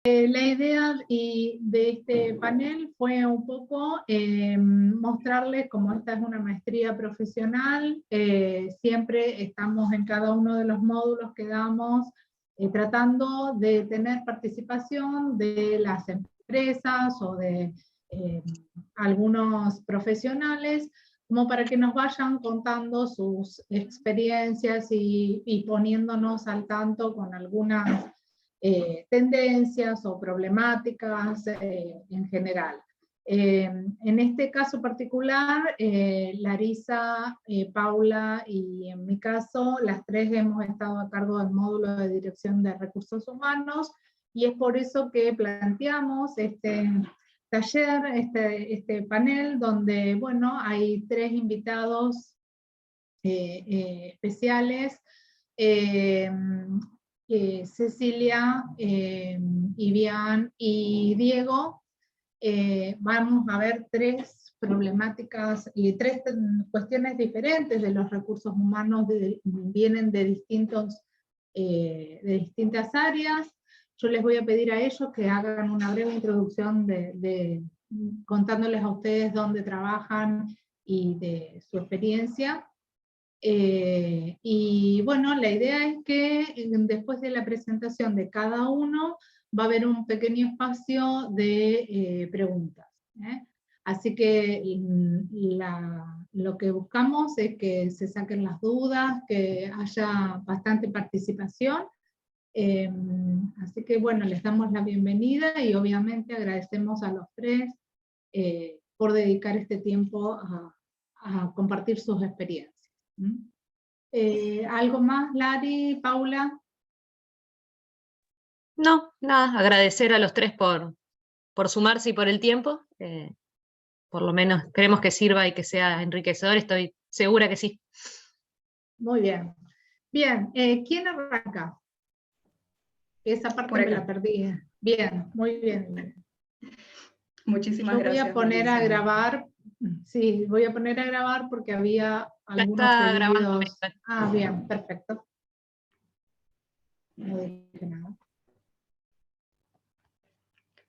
La idea de este panel fue un poco mostrarles, como esta es una maestría profesional, siempre estamos en cada uno de los módulos que damos tratando de tener participación de las empresas o de algunos profesionales, como para que nos vayan contando sus experiencias y poniéndonos al tanto con algunas tendencias o problemáticas en general. En este caso particular, Larisa, Paula y en mi caso, las tres hemos estado a cargo del módulo de Dirección de Recursos Humanos, y es por eso que planteamos este taller, este panel, donde, bueno, hay tres invitados especiales, Cecilia, Ibian y Diego. Vamos a ver tres problemáticas y tres cuestiones diferentes de los recursos humanos, vienen de distintas áreas. Yo les voy a pedir a ellos que hagan una breve introducción contándoles a ustedes dónde trabajan y de su experiencia. Y bueno, la idea es que después de la presentación de cada uno va a haber un pequeño espacio de preguntas. Así que lo que buscamos es que se saquen las dudas, que haya bastante participación. Así que bueno, les damos la bienvenida y obviamente agradecemos a los tres por dedicar este tiempo a compartir sus experiencias. ¿Algo más, Lari, Paula? No, nada, agradecer a los tres por sumarse y por el tiempo. Por lo menos esperemos que sirva y que sea enriquecedor, estoy segura que sí. Muy bien. Bien, ¿quién arranca? Esa parte me la perdí. Bien, muy bien. Muchísimas gracias. Yo voy a poner a grabar, sí, voy a poner a grabar porque había algunos está pedidos. grabando. Bien, perfecto. No dije nada.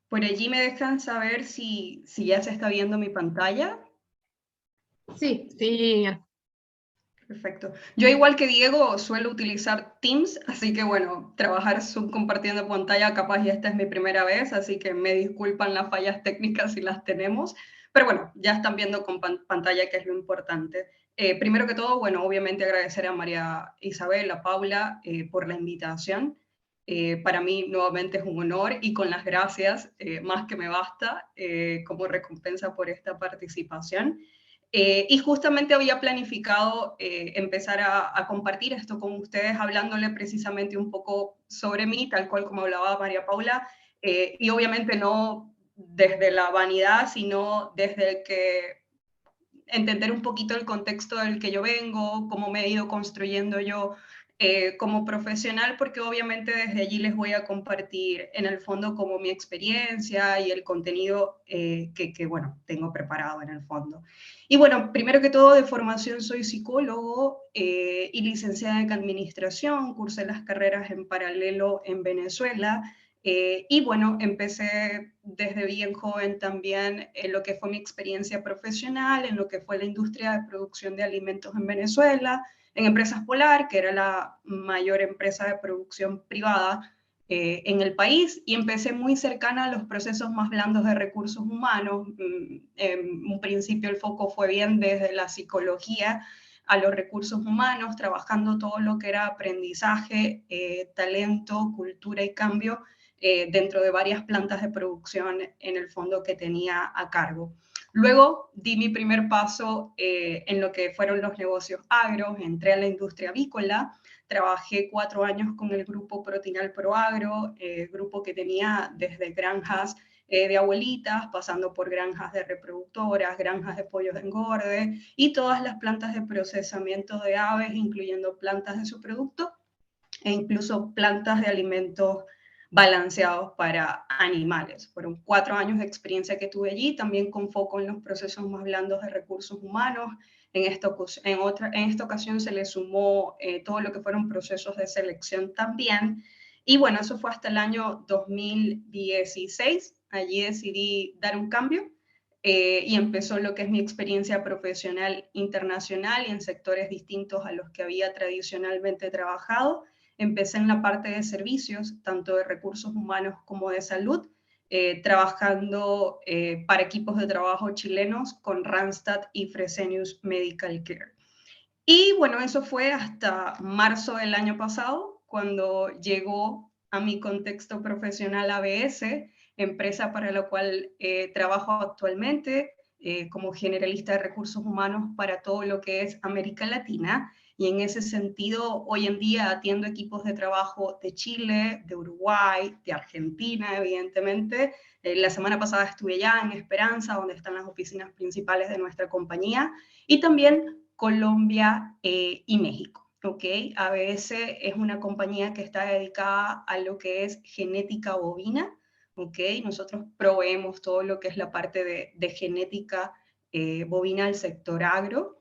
Por allí me dejan saber si ya se está viendo mi pantalla. Sí. Sí. Perfecto. Yo, igual que Diego, suelo utilizar Teams, así que bueno, trabajar Zoom compartiendo pantalla, capaz ya esta es mi primera vez, así que me disculpan las fallas técnicas si las tenemos, pero bueno, ya están viendo con pantalla, que es lo importante. Primero que todo, bueno, obviamente agradecer a María Isabel, a Paula, por la invitación. Para mí nuevamente es un honor y con las gracias, más que me basta, como recompensa por esta participación. Y justamente había planificado empezar a compartir esto con ustedes, hablándole precisamente un poco sobre mí, tal cual como hablaba María Paula, y obviamente no desde la vanidad, sino desde el que entender un poquito el contexto del que yo vengo, cómo me he ido construyendo yo como profesional, porque obviamente desde allí les voy a compartir en el fondo como mi experiencia y el contenido que, bueno, tengo preparado en el fondo. Y bueno, primero que todo, de formación soy psicólogo y licenciada en administración, cursé las carreras en paralelo en Venezuela. Y bueno, empecé desde bien joven también en lo que fue mi experiencia profesional, en lo que fue la industria de producción de alimentos en Venezuela, en Empresas Polar, que era la mayor empresa de producción privada en el país, y empecé muy cercana a los procesos más blandos de recursos humanos. En un principio el foco fue bien desde la psicología a los recursos humanos, trabajando todo lo que era aprendizaje, talento, cultura y cambio, dentro de varias plantas de producción en el fondo que tenía a cargo. Luego di mi primer paso en lo que fueron los negocios agros, entré a la industria avícola, trabajé 4 años con el grupo Protinal Proagro, grupo que tenía desde granjas de abuelitas, pasando por granjas de reproductoras, granjas de pollos de engorde y todas las plantas de procesamiento de aves, incluyendo plantas de subproducto e incluso plantas de alimentos balanceados para animales. Fueron 4 años de experiencia que tuve allí, también con foco en los procesos más blandos de recursos humanos. En esta ocasión se le sumó todo lo que fueron procesos de selección también. Y bueno, eso fue hasta el año 2016. Allí decidí dar un cambio y empezó lo que es mi experiencia profesional internacional y en sectores distintos a los que había tradicionalmente trabajado. Empecé en la parte de servicios, tanto de recursos humanos como de salud, trabajando para equipos de trabajo chilenos con Randstad y Fresenius Medical Care. Y bueno, eso fue hasta marzo del año pasado, cuando llegó a mi contexto profesional ABS, empresa para la cual trabajo actualmente como generalista de recursos humanos para todo lo que es América Latina. Y en ese sentido, hoy en día atiendo equipos de trabajo de Chile, de Uruguay, de Argentina, evidentemente. La semana pasada estuve ya en Esperanza, donde están las oficinas principales de nuestra compañía, y también Colombia y México. ¿Ok? ABS es una compañía que está dedicada a lo que es genética bovina. ¿Ok? Nosotros proveemos todo lo que es la parte de genética bovina al sector agro.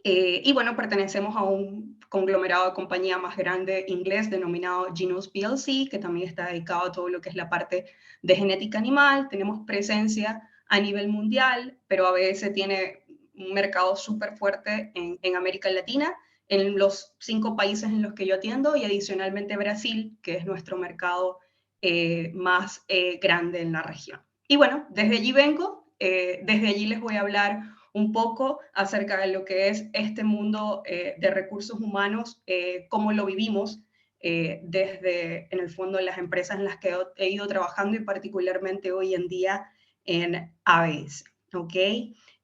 Y bueno, pertenecemos a un conglomerado de compañía más grande inglés denominado Genus PLC, que también está dedicado a todo lo que es la parte de genética animal. Tenemos presencia a nivel mundial, pero ABS tiene un mercado súper fuerte en América Latina, en los 5 países en los que yo atiendo, y adicionalmente Brasil, que es nuestro mercado más grande en la región. Y bueno, desde allí vengo, desde allí les voy a hablar un poco acerca de lo que es este mundo de recursos humanos, cómo lo vivimos desde, en el fondo, las empresas en las que he ido trabajando y particularmente hoy en día en ABS. ¿Ok?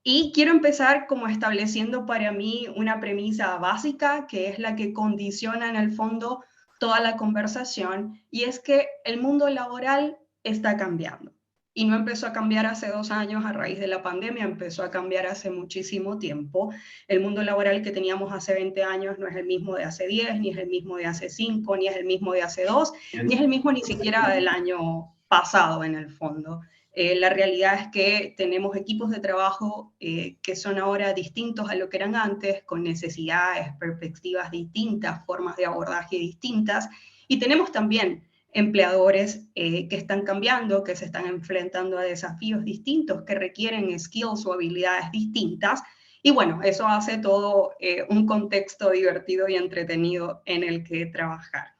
Y quiero empezar como estableciendo para mí una premisa básica, que es la que condiciona en el fondo toda la conversación, y es que el mundo laboral está cambiando. Y no empezó a cambiar hace 2 años a raíz de la pandemia, empezó a cambiar hace muchísimo tiempo. El mundo laboral que teníamos hace 20 años no es el mismo de hace 10, ni es el mismo de hace 5, ni es el mismo de hace 2, ni es el mismo ni siquiera del año pasado en el fondo. La realidad es que tenemos equipos de trabajo que son ahora distintos a lo que eran antes, con necesidades, perspectivas distintas, formas de abordaje distintas, y tenemos también empleadores que están cambiando, que se están enfrentando a desafíos distintos, que requieren skills o habilidades distintas. Y bueno, eso hace todo un contexto divertido y entretenido en el que trabajar.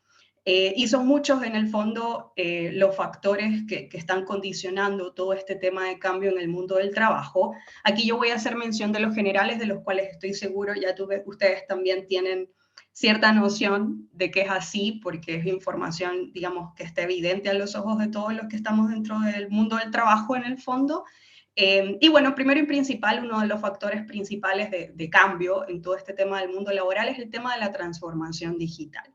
Y son muchos en el fondo los factores que están condicionando todo este tema de cambio en el mundo del trabajo. Aquí yo voy a hacer mención de los generales, de los cuales estoy seguro ya ustedes también tienen cierta noción de que es así, porque es información, digamos, que está evidente a los ojos de todos los que estamos dentro del mundo del trabajo en el fondo. Y bueno, primero y principal, uno de los factores principales de cambio en todo este tema del mundo laboral es el tema de la transformación digital,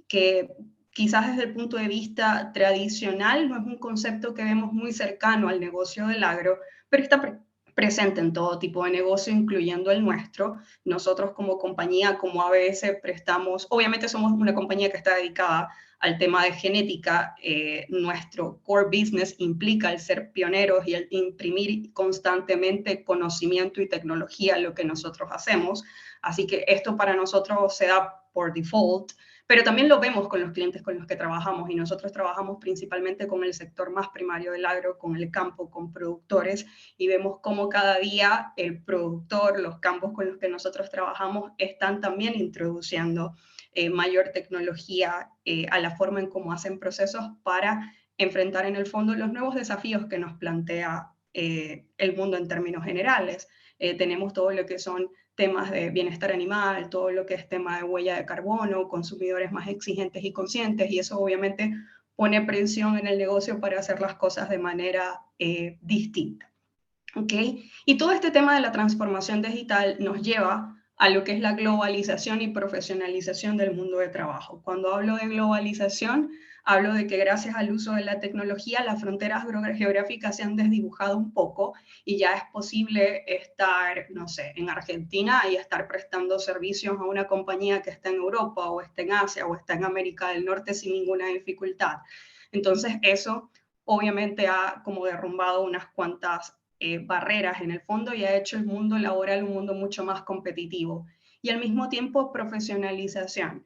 que quizás desde el punto de vista tradicional no es un concepto que vemos muy cercano al negocio del agro, pero está presente en todo tipo de negocio, incluyendo el nuestro. Nosotros como compañía, como ABS, prestamos, obviamente somos una compañía que está dedicada al tema de genética. Nuestro core business implica el ser pioneros y el imprimir constantemente conocimiento y tecnología en lo que nosotros hacemos. Así que esto para nosotros se da por default, pero también lo vemos con los clientes con los que trabajamos, y nosotros trabajamos principalmente con el sector más primario del agro, con el campo, con productores, y vemos cómo cada día el productor, los campos con los que nosotros trabajamos están también introduciendo mayor tecnología a la forma en cómo hacen procesos para enfrentar en el fondo los nuevos desafíos que nos plantea el mundo en términos generales. Tenemos todo lo que son temas de bienestar animal, todo lo que es tema de huella de carbono, consumidores más exigentes y conscientes, y eso obviamente pone presión en el negocio para hacer las cosas de manera distinta. ¿Ok? Y todo este tema de la transformación digital nos lleva a lo que es la globalización y profesionalización del mundo de trabajo. Cuando hablo de globalización, hablo de que gracias al uso de la tecnología, las fronteras geográficas se han desdibujado un poco y ya es posible estar, no sé, en Argentina y estar prestando servicios a una compañía que está en Europa o está en Asia o está en América del Norte sin ninguna dificultad. Entonces eso obviamente ha como derrumbado unas cuantas barreras en el fondo y ha hecho el mundo laboral un mundo mucho más competitivo. Y al mismo tiempo profesionalización.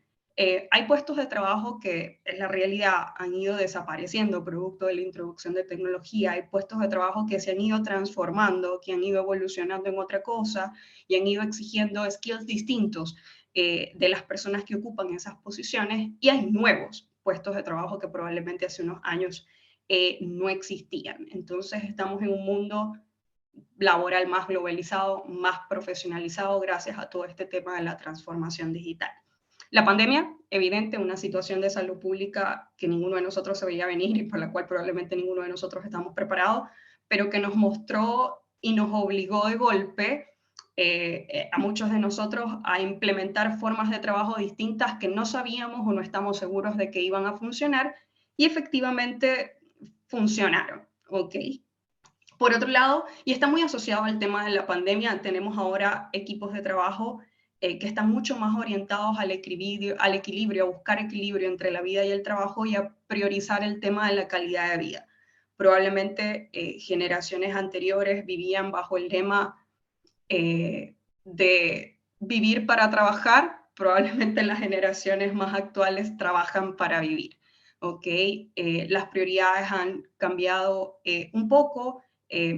Hay puestos de trabajo que en la realidad han ido desapareciendo producto de la introducción de tecnología, hay puestos de trabajo que se han ido transformando, que han ido evolucionando en otra cosa y han ido exigiendo skills distintos de las personas que ocupan esas posiciones, y hay nuevos puestos de trabajo que probablemente hace unos años no existían. Entonces estamos en un mundo laboral más globalizado, más profesionalizado gracias a todo este tema de la transformación digital. La pandemia, evidente, una situación de salud pública que ninguno de nosotros se veía venir y por la cual probablemente ninguno de nosotros estamos preparados, pero que nos mostró y nos obligó de golpe a muchos de nosotros a implementar formas de trabajo distintas que no sabíamos o no estamos seguros de que iban a funcionar, y efectivamente funcionaron, ¿ok? Por otro lado, y está muy asociado al tema de la pandemia, tenemos ahora equipos de trabajo que están mucho más orientados al equilibrio, a buscar equilibrio entre la vida y el trabajo y a priorizar el tema de la calidad de vida. Probablemente generaciones anteriores vivían bajo el lema de vivir para trabajar, probablemente las generaciones más actuales trabajan para vivir. ¿Okay? Las prioridades han cambiado un poco.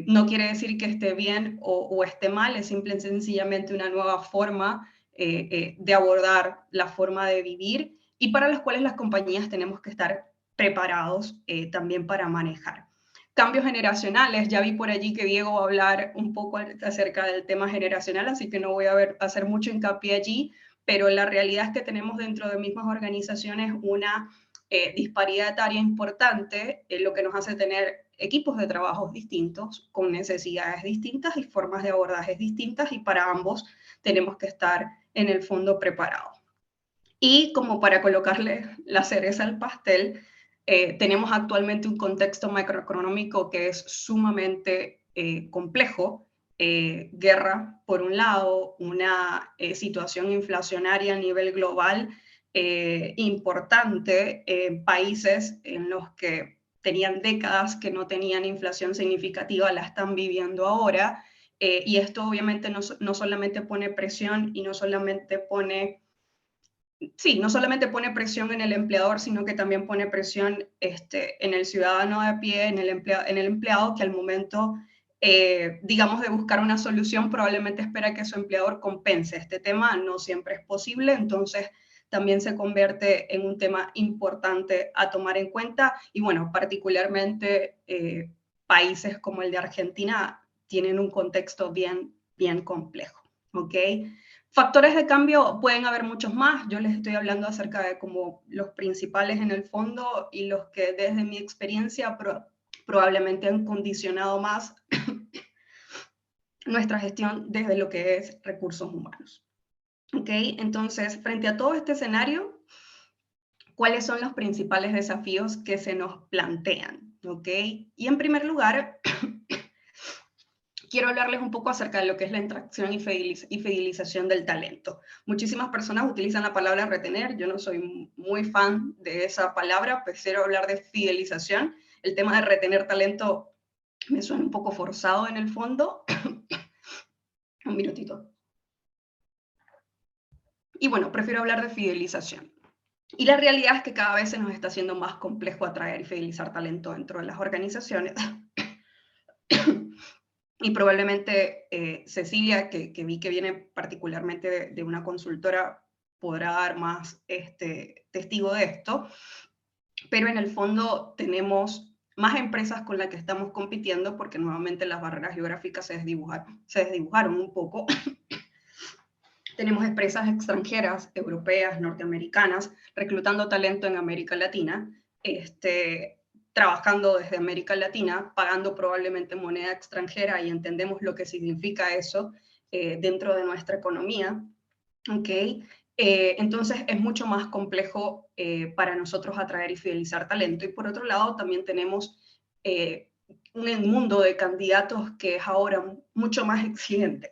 No quiere decir que esté bien o esté mal, es simple y sencillamente una nueva forma de abordar la forma de vivir, y para las cuales las compañías tenemos que estar preparados también para manejar. Cambios generacionales, ya vi por allí que Diego va a hablar un poco acerca del tema generacional, así que no voy a hacer mucho hincapié allí, pero la realidad es que tenemos dentro de mismas organizaciones una disparidad etaria importante, lo que nos hace tener equipos de trabajo distintos, con necesidades distintas y formas de abordajes distintas, y para ambos tenemos que estar en el fondo preparados. Y como para colocarle la cereza al pastel, tenemos actualmente un contexto macroeconómico que es sumamente complejo. Guerra, por un lado, una situación inflacionaria a nivel global importante en países en los que tenían décadas que no tenían inflación significativa, la están viviendo ahora, y esto obviamente no solamente pone presión y no solamente pone presión en el empleador, sino que también pone presión en el ciudadano de a pie, en el empleado, que al momento, digamos, de buscar una solución, probablemente espera que su empleador compense. Este tema no siempre es posible, entonces también se convierte en un tema importante a tomar en cuenta. Y bueno, particularmente países como el de Argentina tienen un contexto bien complejo, ¿ok? Factores de cambio pueden haber muchos más. Yo les estoy hablando acerca de como los principales en el fondo y los que desde mi experiencia probablemente han condicionado más nuestra gestión desde lo que es recursos humanos. ¿Ok? Entonces, frente a todo este escenario, ¿cuáles son los principales desafíos que se nos plantean? ¿Ok? Y en primer lugar, quiero hablarles un poco acerca de lo que es la atracción y fidelización del talento. Muchísimas personas utilizan la palabra retener, yo no soy muy fan de esa palabra, prefiero hablar de fidelización. El tema de retener talento me suena un poco forzado en el fondo. Un minutito. Y bueno, prefiero hablar de fidelización. Y la realidad es que cada vez se nos está haciendo más complejo atraer y fidelizar talento dentro de las organizaciones. Y probablemente Cecilia, que vi que viene particularmente de una consultora, podrá dar más testigo de esto, pero en el fondo tenemos más empresas con las que estamos compitiendo porque nuevamente las barreras geográficas se desdibujaron un poco. Tenemos empresas extranjeras, europeas, norteamericanas, reclutando talento en América Latina, trabajando desde América Latina, pagando probablemente moneda extranjera, y entendemos lo que significa eso dentro de nuestra economía. ¿Okay? Entonces es mucho más complejo para nosotros atraer y fidelizar talento. Y por otro lado, también tenemos un mundo de candidatos que es ahora mucho más exigente.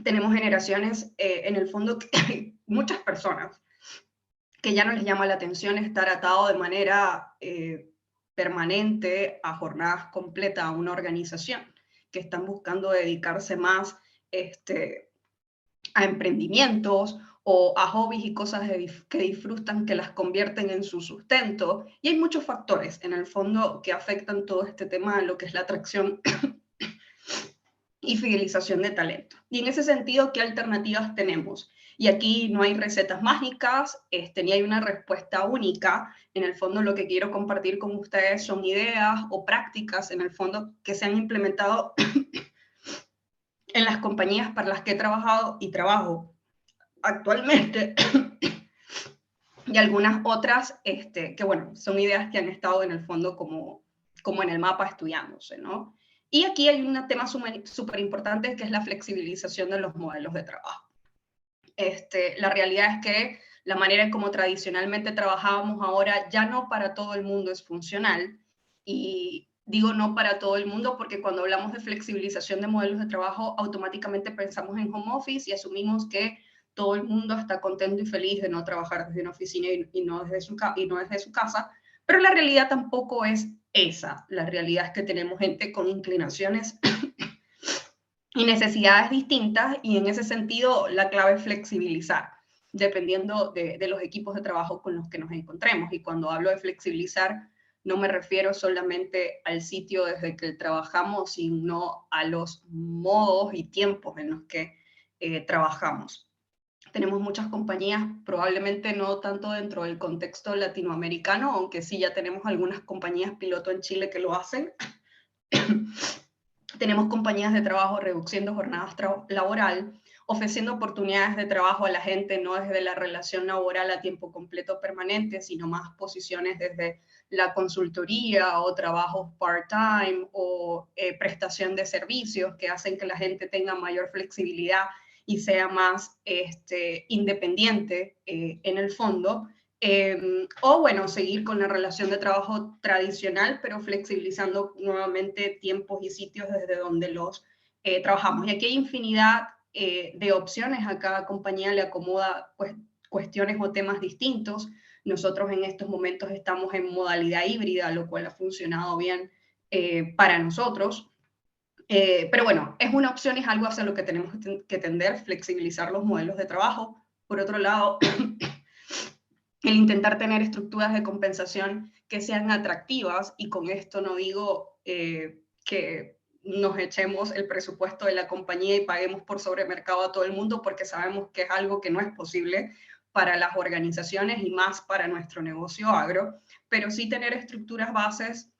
Tenemos generaciones, en el fondo, muchas personas que ya no les llama la atención estar atado de manera permanente a jornadas completas a una organización, que están buscando dedicarse más a emprendimientos o a hobbies y cosas que disfrutan, que las convierten en su sustento. Y hay muchos factores en el fondo que afectan todo este tema de lo que es la atracción y fidelización de talento. Y en ese sentido, ¿qué alternativas tenemos? Y aquí no hay recetas mágicas, ni hay una respuesta única. En el fondo, lo que quiero compartir con ustedes son ideas o prácticas, en el fondo, que se han implementado en las compañías para las que he trabajado y trabajo actualmente, y algunas otras que, bueno, son ideas que han estado en el fondo como en el mapa estudiándose, ¿no? Y aquí hay un tema súper importante que es la flexibilización de los modelos de trabajo. La realidad es que la manera en cómo tradicionalmente trabajábamos ahora ya no para todo el mundo es funcional. Y digo no para todo el mundo porque cuando hablamos de flexibilización de modelos de trabajo, automáticamente pensamos en home office y asumimos que todo el mundo está contento y feliz de no trabajar desde una oficina y no desde su casa. Pero la realidad tampoco es esa. La realidad es que tenemos gente con inclinaciones y necesidades distintas, y en ese sentido la clave es flexibilizar, dependiendo de los equipos de trabajo con los que nos encontremos. Y cuando hablo de flexibilizar, no me refiero solamente al sitio desde que trabajamos, sino a los modos y tiempos en los que trabajamos. Tenemos muchas compañías, probablemente no tanto dentro del contexto latinoamericano, aunque sí ya tenemos algunas compañías piloto en Chile que lo hacen. Tenemos compañías de trabajo reduciendo jornadas laboral, ofreciendo oportunidades de trabajo a la gente no desde la relación laboral a tiempo completo permanente, sino más posiciones desde la consultoría o trabajos part-time o prestación de servicios que hacen que la gente tenga mayor flexibilidad y sea más independiente en el fondo. O bueno, seguir con la relación de trabajo tradicional, pero flexibilizando nuevamente tiempos y sitios desde donde los trabajamos. Y aquí hay infinidad de opciones, a cada compañía le acomoda pues, cuestiones o temas distintos. Nosotros en estos momentos estamos en modalidad híbrida, lo cual ha funcionado bien para nosotros. Pero bueno, es una opción y es algo hacia lo que tenemos que tender, flexibilizar los modelos de trabajo. Por otro lado, el intentar tener estructuras de compensación que sean atractivas, y con esto no digo que nos echemos el presupuesto de la compañía y paguemos por sobremercado a todo el mundo, porque sabemos que es algo que no es posible para las organizaciones y más para nuestro negocio agro, pero sí tener estructuras bases,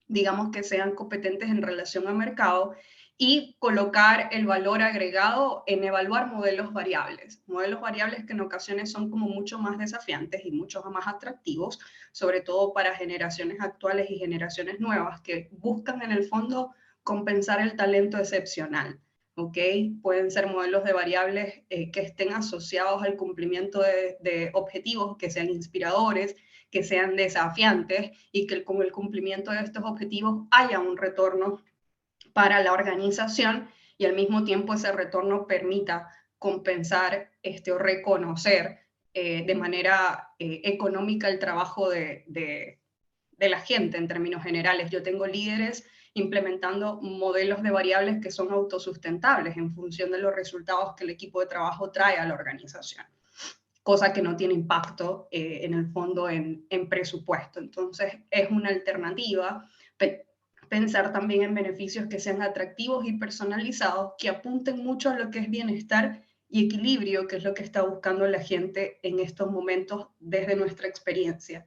digamos, que sean competentes en relación al mercado, y colocar el valor agregado en evaluar modelos variables que en ocasiones son como mucho más desafiantes y mucho más atractivos, sobre todo para generaciones actuales y generaciones nuevas que buscan en el fondo compensar el talento excepcional. ¿Ok? Pueden ser modelos de variables que estén asociados al cumplimiento de objetivos que sean inspiradores, que sean desafiantes, y que con el cumplimiento de estos objetivos haya un retorno para la organización, y al mismo tiempo ese retorno permita compensar o reconocer de manera económica el trabajo de la gente en términos generales. Yo tengo líderes implementando modelos de variables que son autosustentables en función de los resultados que el equipo de trabajo trae a la organización, cosa que no tiene impacto en el fondo en presupuesto. Entonces es una alternativa pensar también en beneficios que sean atractivos y personalizados, que apunten mucho a lo que es bienestar y equilibrio, que es lo que está buscando la gente en estos momentos desde nuestra experiencia.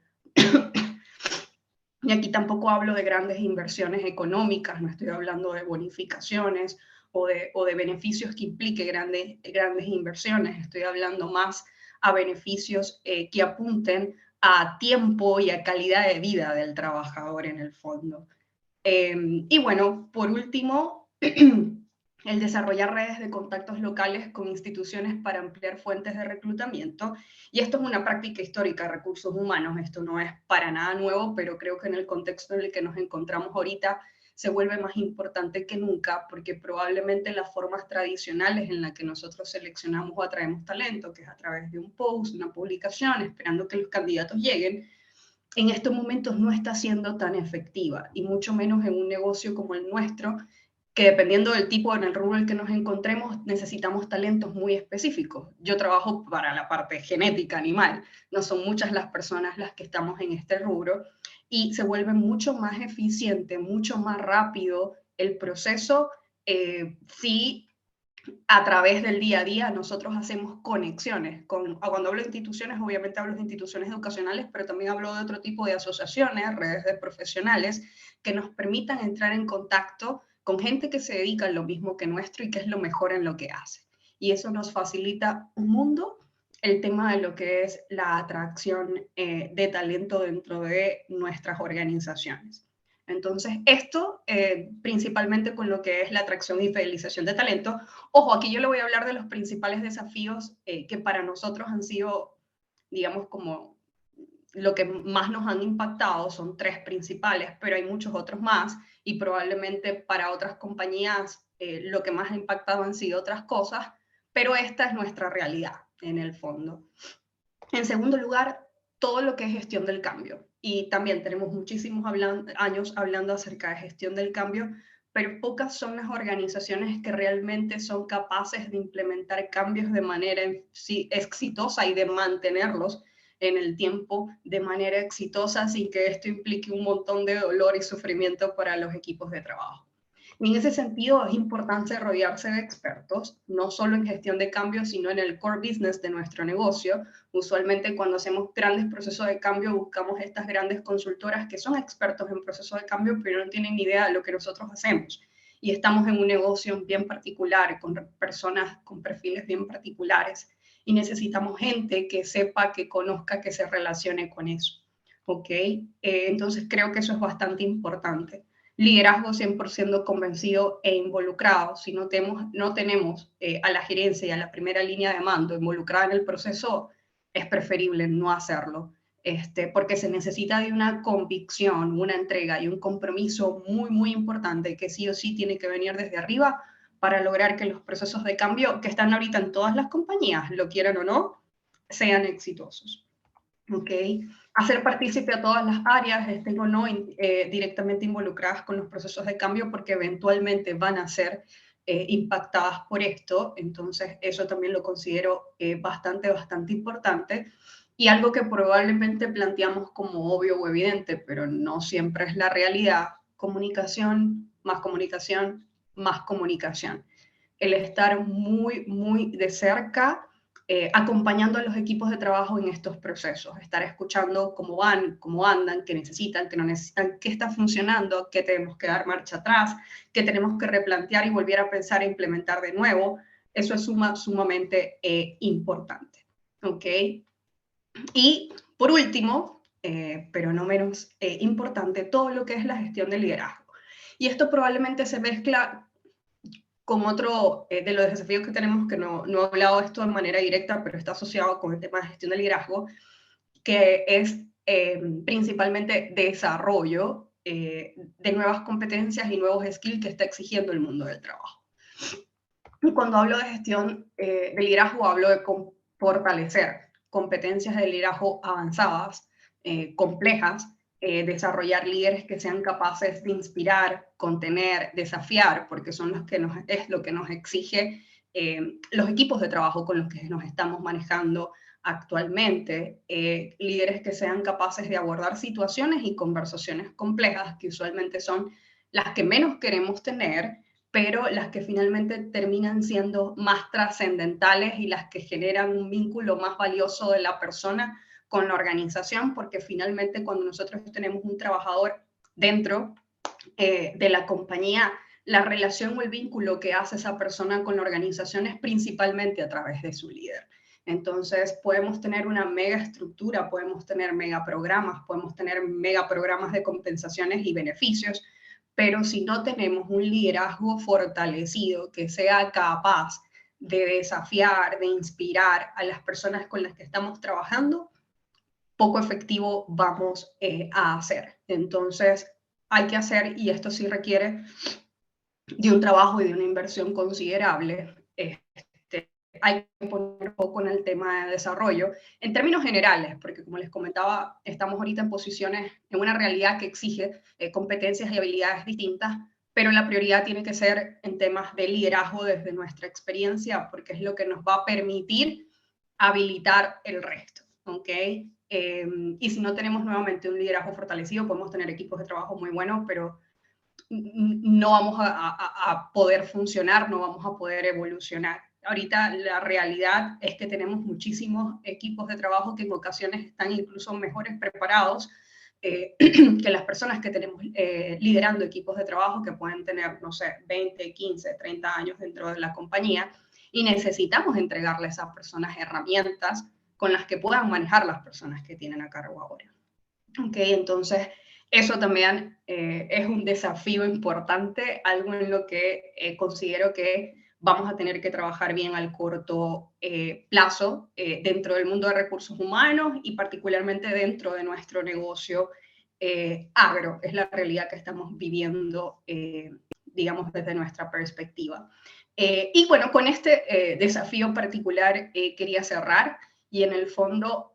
Y aquí tampoco hablo de grandes inversiones económicas, no estoy hablando de bonificaciones o de beneficios que implique grandes inversiones, estoy hablando más a beneficios que apunten a tiempo y a calidad de vida del trabajador en el fondo. Y bueno, por último, el desarrollar redes de contactos locales con instituciones para ampliar fuentes de reclutamiento. Y esto es una práctica histórica de recursos humanos, esto no es para nada nuevo, pero creo que en el contexto en el que nos encontramos ahorita se vuelve más importante que nunca, porque probablemente las formas tradicionales en las que nosotros seleccionamos o atraemos talento, que es a través de un post, una publicación, esperando que los candidatos lleguen, en estos momentos no está siendo tan efectiva, y mucho menos en un negocio como el nuestro, que dependiendo del tipo en el rubro en el que nos encontremos, necesitamos talentos muy específicos. Yo trabajo para la parte genética animal, no son muchas las personas las que estamos en este rubro, y se vuelve mucho más eficiente, mucho más rápido el proceso si a través del día a día nosotros hacemos conexiones. Cuando hablo de instituciones, obviamente hablo de instituciones educacionales, pero también hablo de otro tipo de asociaciones, redes de profesionales, que nos permitan entrar en contacto con gente que se dedica a lo mismo que nuestro y que es lo mejor en lo que hace. Y eso nos facilita un mundo el tema de lo que es la atracción de talento dentro de nuestras organizaciones. Entonces, esto principalmente con lo que es la atracción y fidelización de talento. Ojo, aquí yo le voy a hablar de los principales desafíos que para nosotros han sido, digamos, como lo que más nos han impactado. Son 3 principales, pero hay muchos otros más, y probablemente para otras compañías lo que más ha impactado han sido otras cosas, pero esta es nuestra realidad en el fondo. En segundo lugar, todo lo que es gestión del cambio. Y también tenemos muchísimos años hablando acerca de gestión del cambio, pero pocas son las organizaciones que realmente son capaces de implementar cambios de manera exitosa y de mantenerlos en el tiempo de manera exitosa sin que esto implique un montón de dolor y sufrimiento para los equipos de trabajo. Y en ese sentido es importante rodearse de expertos, no solo en gestión de cambio, sino en el core business de nuestro negocio. Usualmente cuando hacemos grandes procesos de cambio buscamos estas grandes consultoras que son expertos en procesos de cambio, pero no tienen ni idea de lo que nosotros hacemos. Y estamos en un negocio bien particular, con personas con perfiles bien particulares. Y necesitamos gente que sepa, que conozca, que se relacione con eso. ¿Ok? Entonces creo que eso es bastante importante. Liderazgo 100% convencido e involucrado. Si no tenemos a la gerencia y a la primera línea de mando involucrada en el proceso, es preferible no hacerlo, porque se necesita de una convicción, una entrega y un compromiso muy, muy importante que sí o sí tiene que venir desde arriba para lograr que los procesos de cambio que están ahorita en todas las compañías, lo quieran o no, sean exitosos. ¿Ok? Hacer partícipe a todas las áreas, estén o no directamente involucradas con los procesos de cambio, porque eventualmente van a ser impactadas por esto. Entonces, eso también lo considero bastante importante. Y algo que probablemente planteamos como obvio o evidente, pero no siempre es la realidad: comunicación, más comunicación, más comunicación. El estar muy, muy de cerca, acompañando a los equipos de trabajo en estos procesos, estar escuchando cómo van, cómo andan, qué necesitan, qué no necesitan, qué está funcionando, qué tenemos que dar marcha atrás, qué tenemos que replantear y volver a pensar e implementar de nuevo. Eso es sumamente importante. ¿Ok? Y por último, pero no menos importante, todo lo que es la gestión del liderazgo. Y esto probablemente se mezcla con otro de los desafíos que tenemos, que no he hablado de esto de manera directa, pero está asociado con el tema de gestión de liderazgo, que es principalmente desarrollo de nuevas competencias y nuevos skills que está exigiendo el mundo del trabajo. Y cuando hablo de gestión de liderazgo, hablo de fortalecer competencias de liderazgo avanzadas, complejas, desarrollar líderes que sean capaces de inspirar, contener, desafiar, porque son es lo que nos exige los equipos de trabajo con los que nos estamos manejando actualmente. Líderes que sean capaces de abordar situaciones y conversaciones complejas, que usualmente son las que menos queremos tener, pero las que finalmente terminan siendo más trascendentales y las que generan un vínculo más valioso de la persona con la organización, porque finalmente cuando nosotros tenemos un trabajador dentro de la compañía, la relación o el vínculo que hace esa persona con la organización es principalmente a través de su líder. Entonces podemos tener una mega estructura, podemos tener mega programas de compensaciones y beneficios, pero si no tenemos un liderazgo fortalecido que sea capaz de desafiar, de inspirar a las personas con las que estamos trabajando, poco efectivo vamos a hacer. Entonces hay que hacer, y esto sí requiere de un trabajo y de una inversión considerable, hay que poner foco en el tema de desarrollo en términos generales, porque como les comentaba, estamos ahorita en una realidad que exige competencias y habilidades distintas, pero la prioridad tiene que ser en temas de liderazgo desde nuestra experiencia, porque es lo que nos va a permitir habilitar el resto, ¿ok? Y si no tenemos nuevamente un liderazgo fortalecido, podemos tener equipos de trabajo muy buenos, pero no vamos a poder funcionar, no vamos a poder evolucionar. Ahorita la realidad es que tenemos muchísimos equipos de trabajo que en ocasiones están incluso mejores preparados que las personas que tenemos liderando equipos de trabajo que pueden tener, no sé, 20, 15, 30 años dentro de la compañía, y necesitamos entregarle a esas personas herramientas con las que puedan manejar las personas que tienen a cargo ahora. ¿Ok? Entonces, eso también es un desafío importante, algo en lo que considero que vamos a tener que trabajar bien al corto plazo dentro del mundo de recursos humanos y particularmente dentro de nuestro negocio agro. Es la realidad que estamos viviendo, digamos, desde nuestra perspectiva. Y bueno, con este desafío particular quería cerrar y en el fondo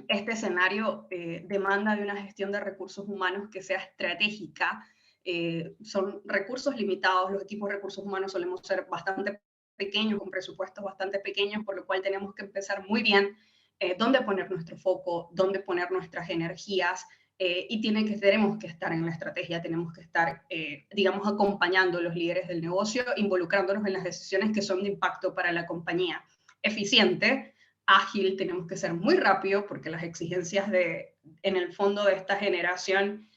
este escenario demanda de una gestión de recursos humanos que sea estratégica. Son recursos limitados, los equipos de recursos humanos solemos ser bastante pequeños, con presupuestos bastante pequeños, por lo cual tenemos que empezar muy bien dónde poner nuestro foco, dónde poner nuestras energías, y tenemos que estar en la estrategia, tenemos que estar, digamos, acompañando a los líderes del negocio, involucrándonos en las decisiones que son de impacto para la compañía. Eficiente, ágil, tenemos que ser muy rápido porque las exigencias en el fondo de esta generación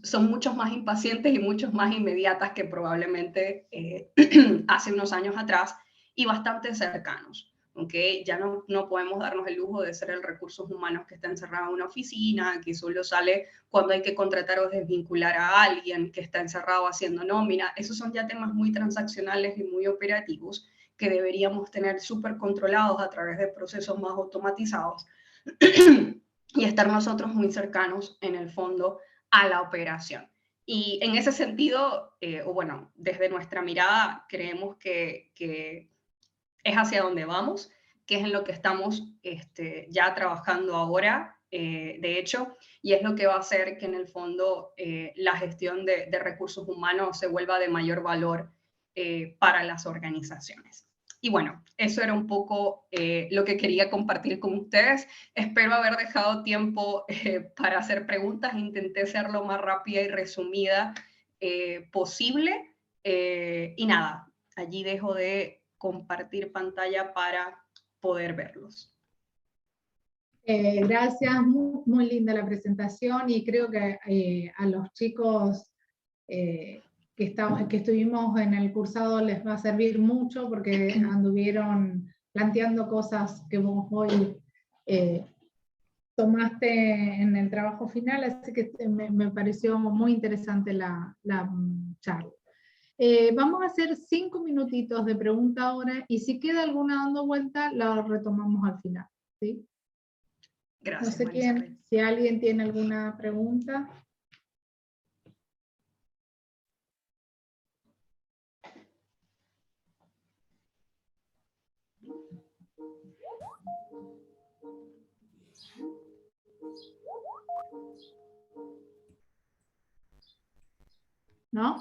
son muchos más impacientes y muchos más inmediatas que probablemente hace unos años atrás y bastante cercanos. ¿Okay? Ya no podemos darnos el lujo de ser el recursos humanos que está encerrado en una oficina, que solo sale cuando hay que contratar o desvincular a alguien, que está encerrado haciendo nómina. Esos son ya temas muy transaccionales y muy operativos que deberíamos tener súper controlados a través de procesos más automatizados y estar nosotros muy cercanos en el fondo a la operación. Y en ese sentido, o bueno, desde nuestra mirada creemos que es hacia donde vamos, que es en lo que estamos ya trabajando ahora, de hecho, y es lo que va a hacer que en el fondo la gestión de recursos humanos se vuelva de mayor valor para las organizaciones. Y bueno, eso era un poco lo que quería compartir con ustedes. Espero haber dejado tiempo para hacer preguntas. Intenté ser lo más rápida y resumida posible. Y nada, allí dejo de compartir pantalla para poder verlos. Gracias, muy linda la presentación y creo que a los chicos que estuvimos en el cursado les va a servir mucho porque anduvieron planteando cosas que vos hoy tomaste en el trabajo final, así que me pareció muy interesante la charla. Vamos a hacer 5 minutitos de pregunta ahora y si queda alguna dando vuelta, la retomamos al final. ¿Sí? Gracias, No sé quién, si alguien tiene alguna pregunta. ¿No?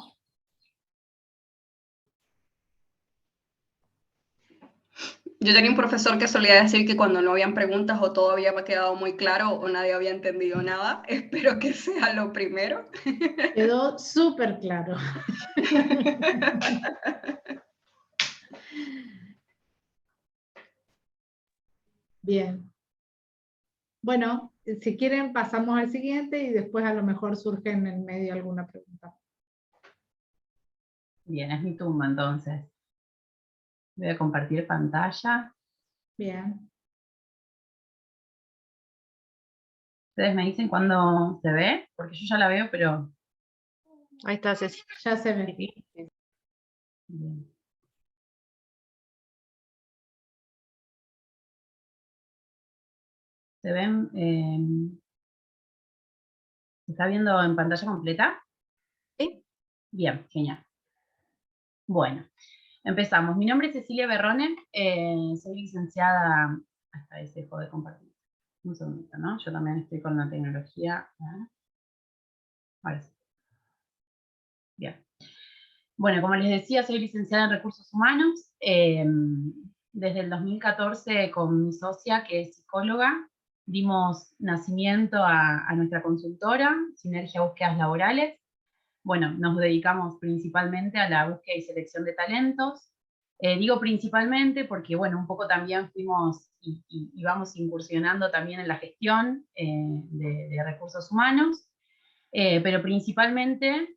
Yo tenía un profesor que solía decir que cuando no habían preguntas o todo había quedado muy claro o nadie había entendido nada. Espero que sea lo primero. Quedó súper claro. Bien. Bueno, si quieren pasamos al siguiente y después a lo mejor surge en el medio alguna pregunta. Bien, es mi turno entonces. Voy a compartir pantalla. Bien. Ustedes me dicen cuándo se ve, porque yo ya la veo, pero... Ahí está, Ceci. Ya se ve. Bien. ¿Se ven? ¿Se está viendo en pantalla completa? Sí. Bien, genial. Bueno, empezamos. Mi nombre es Cecilia Berrone, soy licenciada... Hasta ahí se dejó de compartir. Un segundito, ¿no? Yo también estoy con la tecnología. Ahora sí. Bueno, como les decía, soy licenciada en Recursos Humanos. Desde el 2014 con mi socia, que es psicóloga, dimos nacimiento a nuestra consultora, Sinergia Búsquedas Laborales. Bueno, nos dedicamos principalmente a la búsqueda y selección de talentos. Digo principalmente porque, bueno, un poco también fuimos y vamos incursionando también en la gestión de recursos humanos. Pero principalmente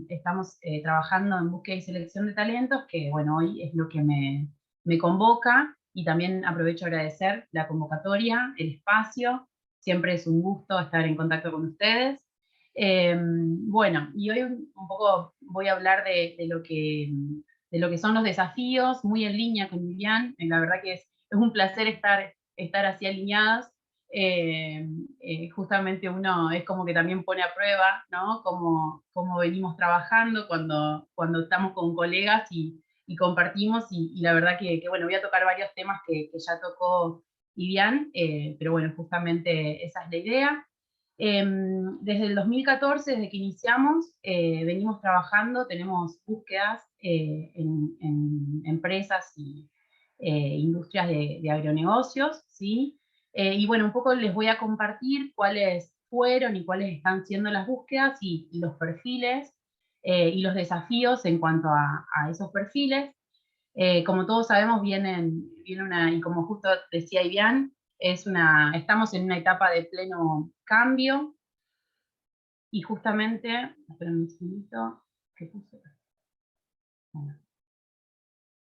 estamos trabajando en búsqueda y selección de talentos, que bueno, hoy es lo que me convoca, y también aprovecho a agradecer la convocatoria, el espacio, siempre es un gusto estar en contacto con ustedes. Bueno, y hoy un poco voy a hablar de lo que son los desafíos, muy en línea con Vivian. La verdad que es un placer estar así alineados. Justamente uno es como que también pone a prueba, ¿no? Cómo venimos trabajando cuando estamos con colegas y compartimos, y la verdad que, bueno, voy a tocar varios temas que ya tocó Vivian, pero bueno, justamente esa es la idea. Desde el 2014, desde que iniciamos, venimos trabajando, tenemos búsquedas en empresas y industrias de agronegocios, ¿sí? Y bueno, un poco les voy a compartir cuáles fueron y cuáles están siendo las búsquedas y los perfiles y los desafíos en cuanto a esos perfiles. Como todos sabemos, viene una, y como justo decía Ivian, estamos en una etapa de pleno cambio, y justamente, esperen un segundito, ¿qué puse? Bueno,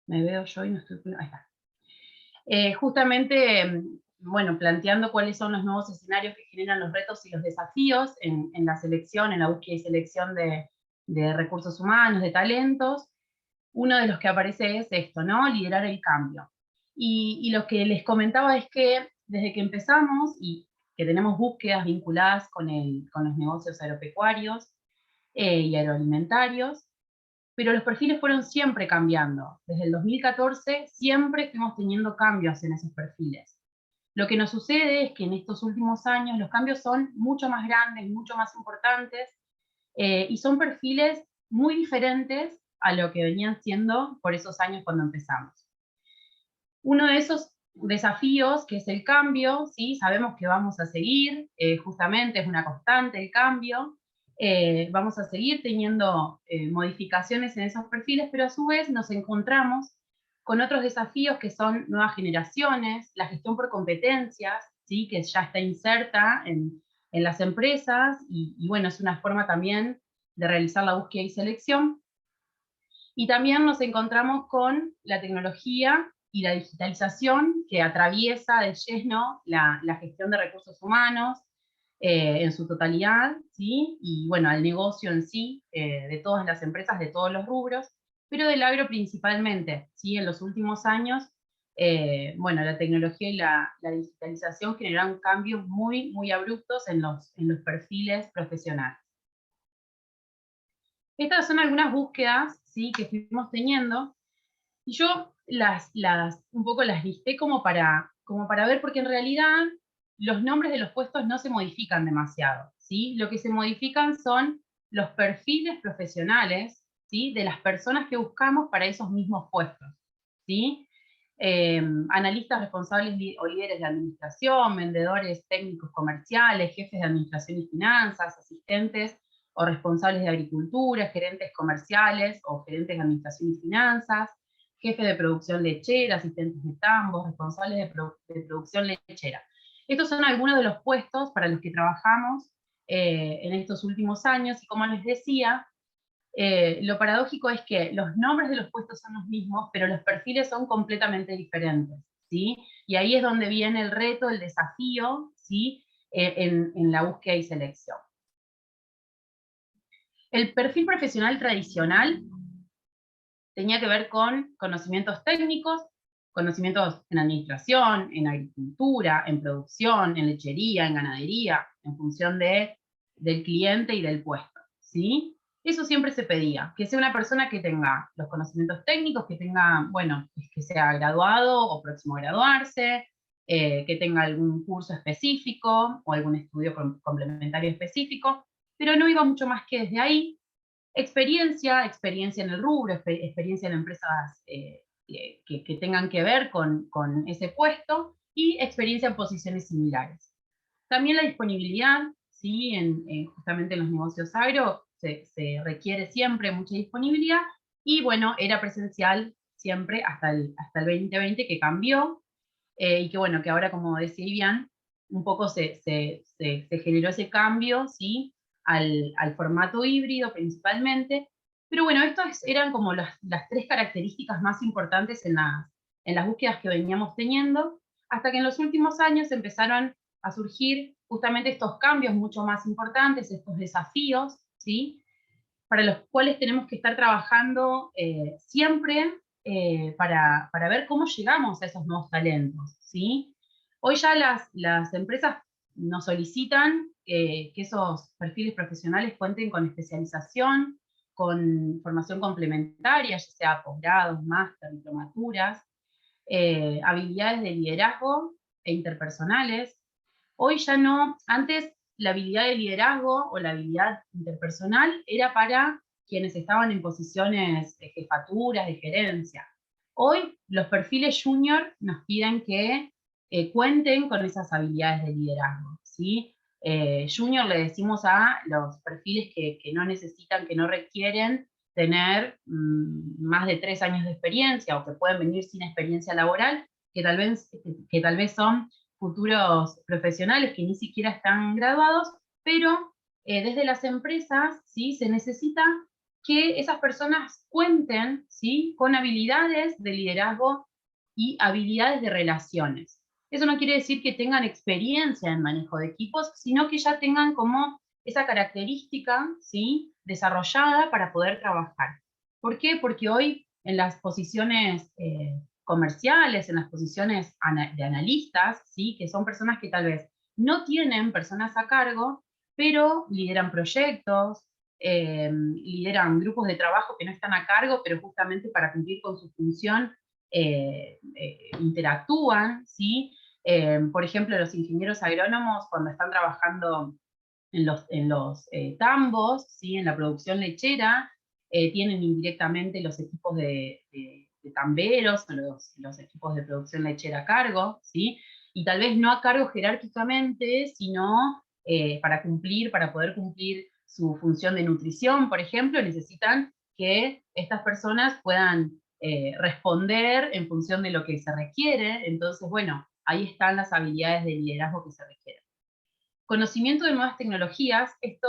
me veo yo y no estoy, ahí está. Justamente, bueno, planteando cuáles son los nuevos escenarios que generan los retos y los desafíos en la selección, en la búsqueda y selección de recursos humanos, de talentos. Uno de los que aparece es esto, ¿no? Liderar el cambio. Y lo que les comentaba es que desde que empezamos y que tenemos búsquedas vinculadas con los negocios agropecuarios y agroalimentarios, pero los perfiles fueron siempre cambiando. Desde el 2014 siempre fuimos teniendo cambios en esos perfiles. Lo que nos sucede es que en estos últimos años los cambios son mucho más grandes, mucho más importantes, y son perfiles muy diferentes a lo que venían siendo por esos años cuando empezamos. Uno de esos desafíos, que es el cambio, ¿sí? Sabemos que vamos a seguir, justamente es una constante el cambio, vamos a seguir teniendo modificaciones en esos perfiles, pero a su vez nos encontramos con otros desafíos que son nuevas generaciones, la gestión por competencias, ¿sí? Que ya está inserta en las empresas, y bueno, es una forma también de realizar la búsqueda y selección. Y también nos encontramos con la tecnología y la digitalización, que atraviesa de lleno la gestión de recursos humanos en su totalidad, ¿sí? Y bueno, al negocio en sí, de todas las empresas, de todos los rubros, pero del agro principalmente, ¿sí? En los últimos años, bueno, la tecnología y la digitalización generaron cambios muy, muy abruptos en los perfiles profesionales. Estas son algunas búsquedas, ¿sí? Que fuimos teniendo, y yo un poco las listé como para ver, porque en realidad los nombres de los puestos no se modifican demasiado, ¿sí? Lo que se modifican son los perfiles profesionales, ¿sí? De las personas que buscamos para esos mismos puestos, ¿sí? Analistas responsables o líderes de administración, vendedores técnicos comerciales, jefes de administración y finanzas, asistentes o responsables de agricultura, gerentes comerciales o gerentes de administración y finanzas, jefes de producción lechera, asistentes de tambos, responsables de producción lechera. Estos son algunos de los puestos para los que trabajamos en estos últimos años, y como les decía, lo paradójico es que los nombres de los puestos son los mismos, pero los perfiles son completamente diferentes, ¿sí? Y ahí es donde viene el reto, el desafío, ¿sí? En la búsqueda y selección. El perfil profesional tradicional tenía que ver con conocimientos técnicos, conocimientos en administración, en agricultura, en producción, en lechería, en ganadería, en función del cliente y del puesto, ¿sí? Eso siempre se pedía, que sea una persona que tenga los conocimientos técnicos, que tenga, bueno, que sea graduado o próximo a graduarse, que tenga algún curso específico o algún estudio complementario específico, pero no iba mucho más que desde ahí. Experiencia en el rubro, experiencia en empresas que tengan que ver con ese puesto, y experiencia en posiciones similares. También la disponibilidad, ¿sí? Justamente en los negocios agro se requiere siempre mucha disponibilidad, y bueno, era presencial siempre hasta el 2020, que cambió, y que bueno, que ahora, como decía Ivian, un poco se generó ese cambio, ¿sí? Al formato híbrido principalmente. Pero bueno, estas eran como las 3 características más importantes en las búsquedas que veníamos teniendo, hasta que en los últimos años empezaron a surgir justamente estos cambios mucho más importantes, estos desafíos, ¿sí? Para los cuales tenemos que estar trabajando siempre para ver cómo llegamos a esos nuevos talentos, ¿sí? Hoy ya las empresas nos solicitan que esos perfiles profesionales cuenten con especialización, con formación complementaria, ya sea posgrados, máster, diplomaturas, habilidades de liderazgo e interpersonales. Hoy ya no, antes la habilidad de liderazgo o la habilidad interpersonal era para quienes estaban en posiciones de jefaturas, de gerencia. Hoy los perfiles junior nos piden que cuenten con esas habilidades de liderazgo, ¿sí? Junior le decimos a los perfiles que no necesitan, que no requieren tener más de 3 años de experiencia, o que pueden venir sin experiencia laboral, que tal vez son futuros profesionales que ni siquiera están graduados, pero desde las empresas, ¿sí? Se necesita que esas personas cuenten, ¿sí? Con habilidades de liderazgo y habilidades de relaciones. Eso no quiere decir que tengan experiencia en manejo de equipos, sino que ya tengan como esa característica, ¿sí? Desarrollada para poder trabajar. ¿Por qué? Porque hoy en las posiciones comerciales, en las posiciones de analistas, ¿sí? Que son personas que tal vez no tienen personas a cargo, pero lideran proyectos, lideran grupos de trabajo que no están a cargo, pero justamente para cumplir con su función interactúan, ¿sí? Por ejemplo, los ingenieros agrónomos, cuando están trabajando en los tambos, ¿sí? En la producción lechera, tienen indirectamente los equipos de tamberos, o los equipos de producción lechera a cargo, ¿sí? Y tal vez no a cargo jerárquicamente, sino para poder cumplir su función de nutrición, por ejemplo, necesitan que estas personas puedan responder en función de lo que se requiere. Entonces, bueno, ahí están las habilidades de liderazgo que se requieren. Conocimiento de nuevas tecnologías, esta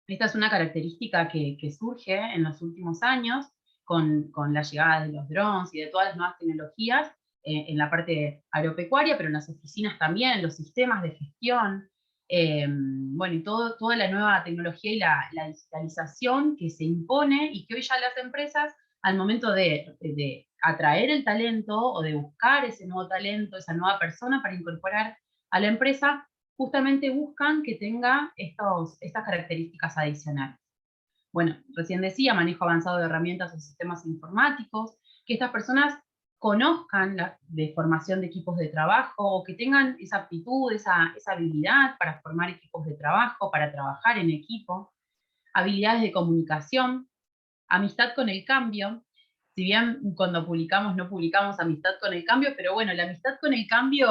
es una característica que surge en los últimos años con la llegada de los drones y de todas las nuevas tecnologías en la parte agropecuaria, pero en las oficinas también, los sistemas de gestión, bueno, y toda la nueva tecnología y la digitalización que se impone, y que hoy ya las empresas, al momento de atraer el talento o de buscar ese nuevo talento, esa nueva persona para incorporar a la empresa, justamente buscan que tenga estas características adicionales. Bueno, recién decía, manejo avanzado de herramientas o sistemas informáticos, que estas personas conozcan de formación de equipos de trabajo, o que tengan esa aptitud, esa habilidad para formar equipos de trabajo, para trabajar en equipo, habilidades de comunicación, amistad con el cambio. Si bien cuando no publicamos amistad con el cambio, pero bueno, la amistad con el cambio,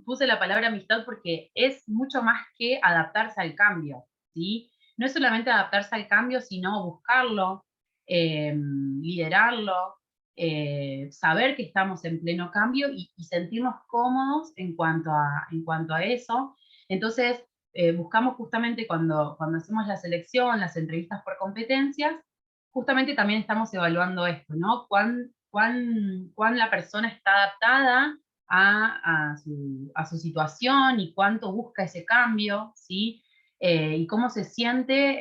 puse la palabra amistad porque es mucho más que adaptarse al cambio, ¿sí? No es solamente adaptarse al cambio, sino buscarlo, liderarlo, saber que estamos en pleno cambio y sentirnos cómodos en cuanto a eso. Entonces, buscamos justamente cuando hacemos la selección, las entrevistas por competencias, justamente también estamos evaluando esto, ¿no? Cuán la persona está adaptada a su situación, y cuánto busca ese cambio, ¿sí? Y cómo se siente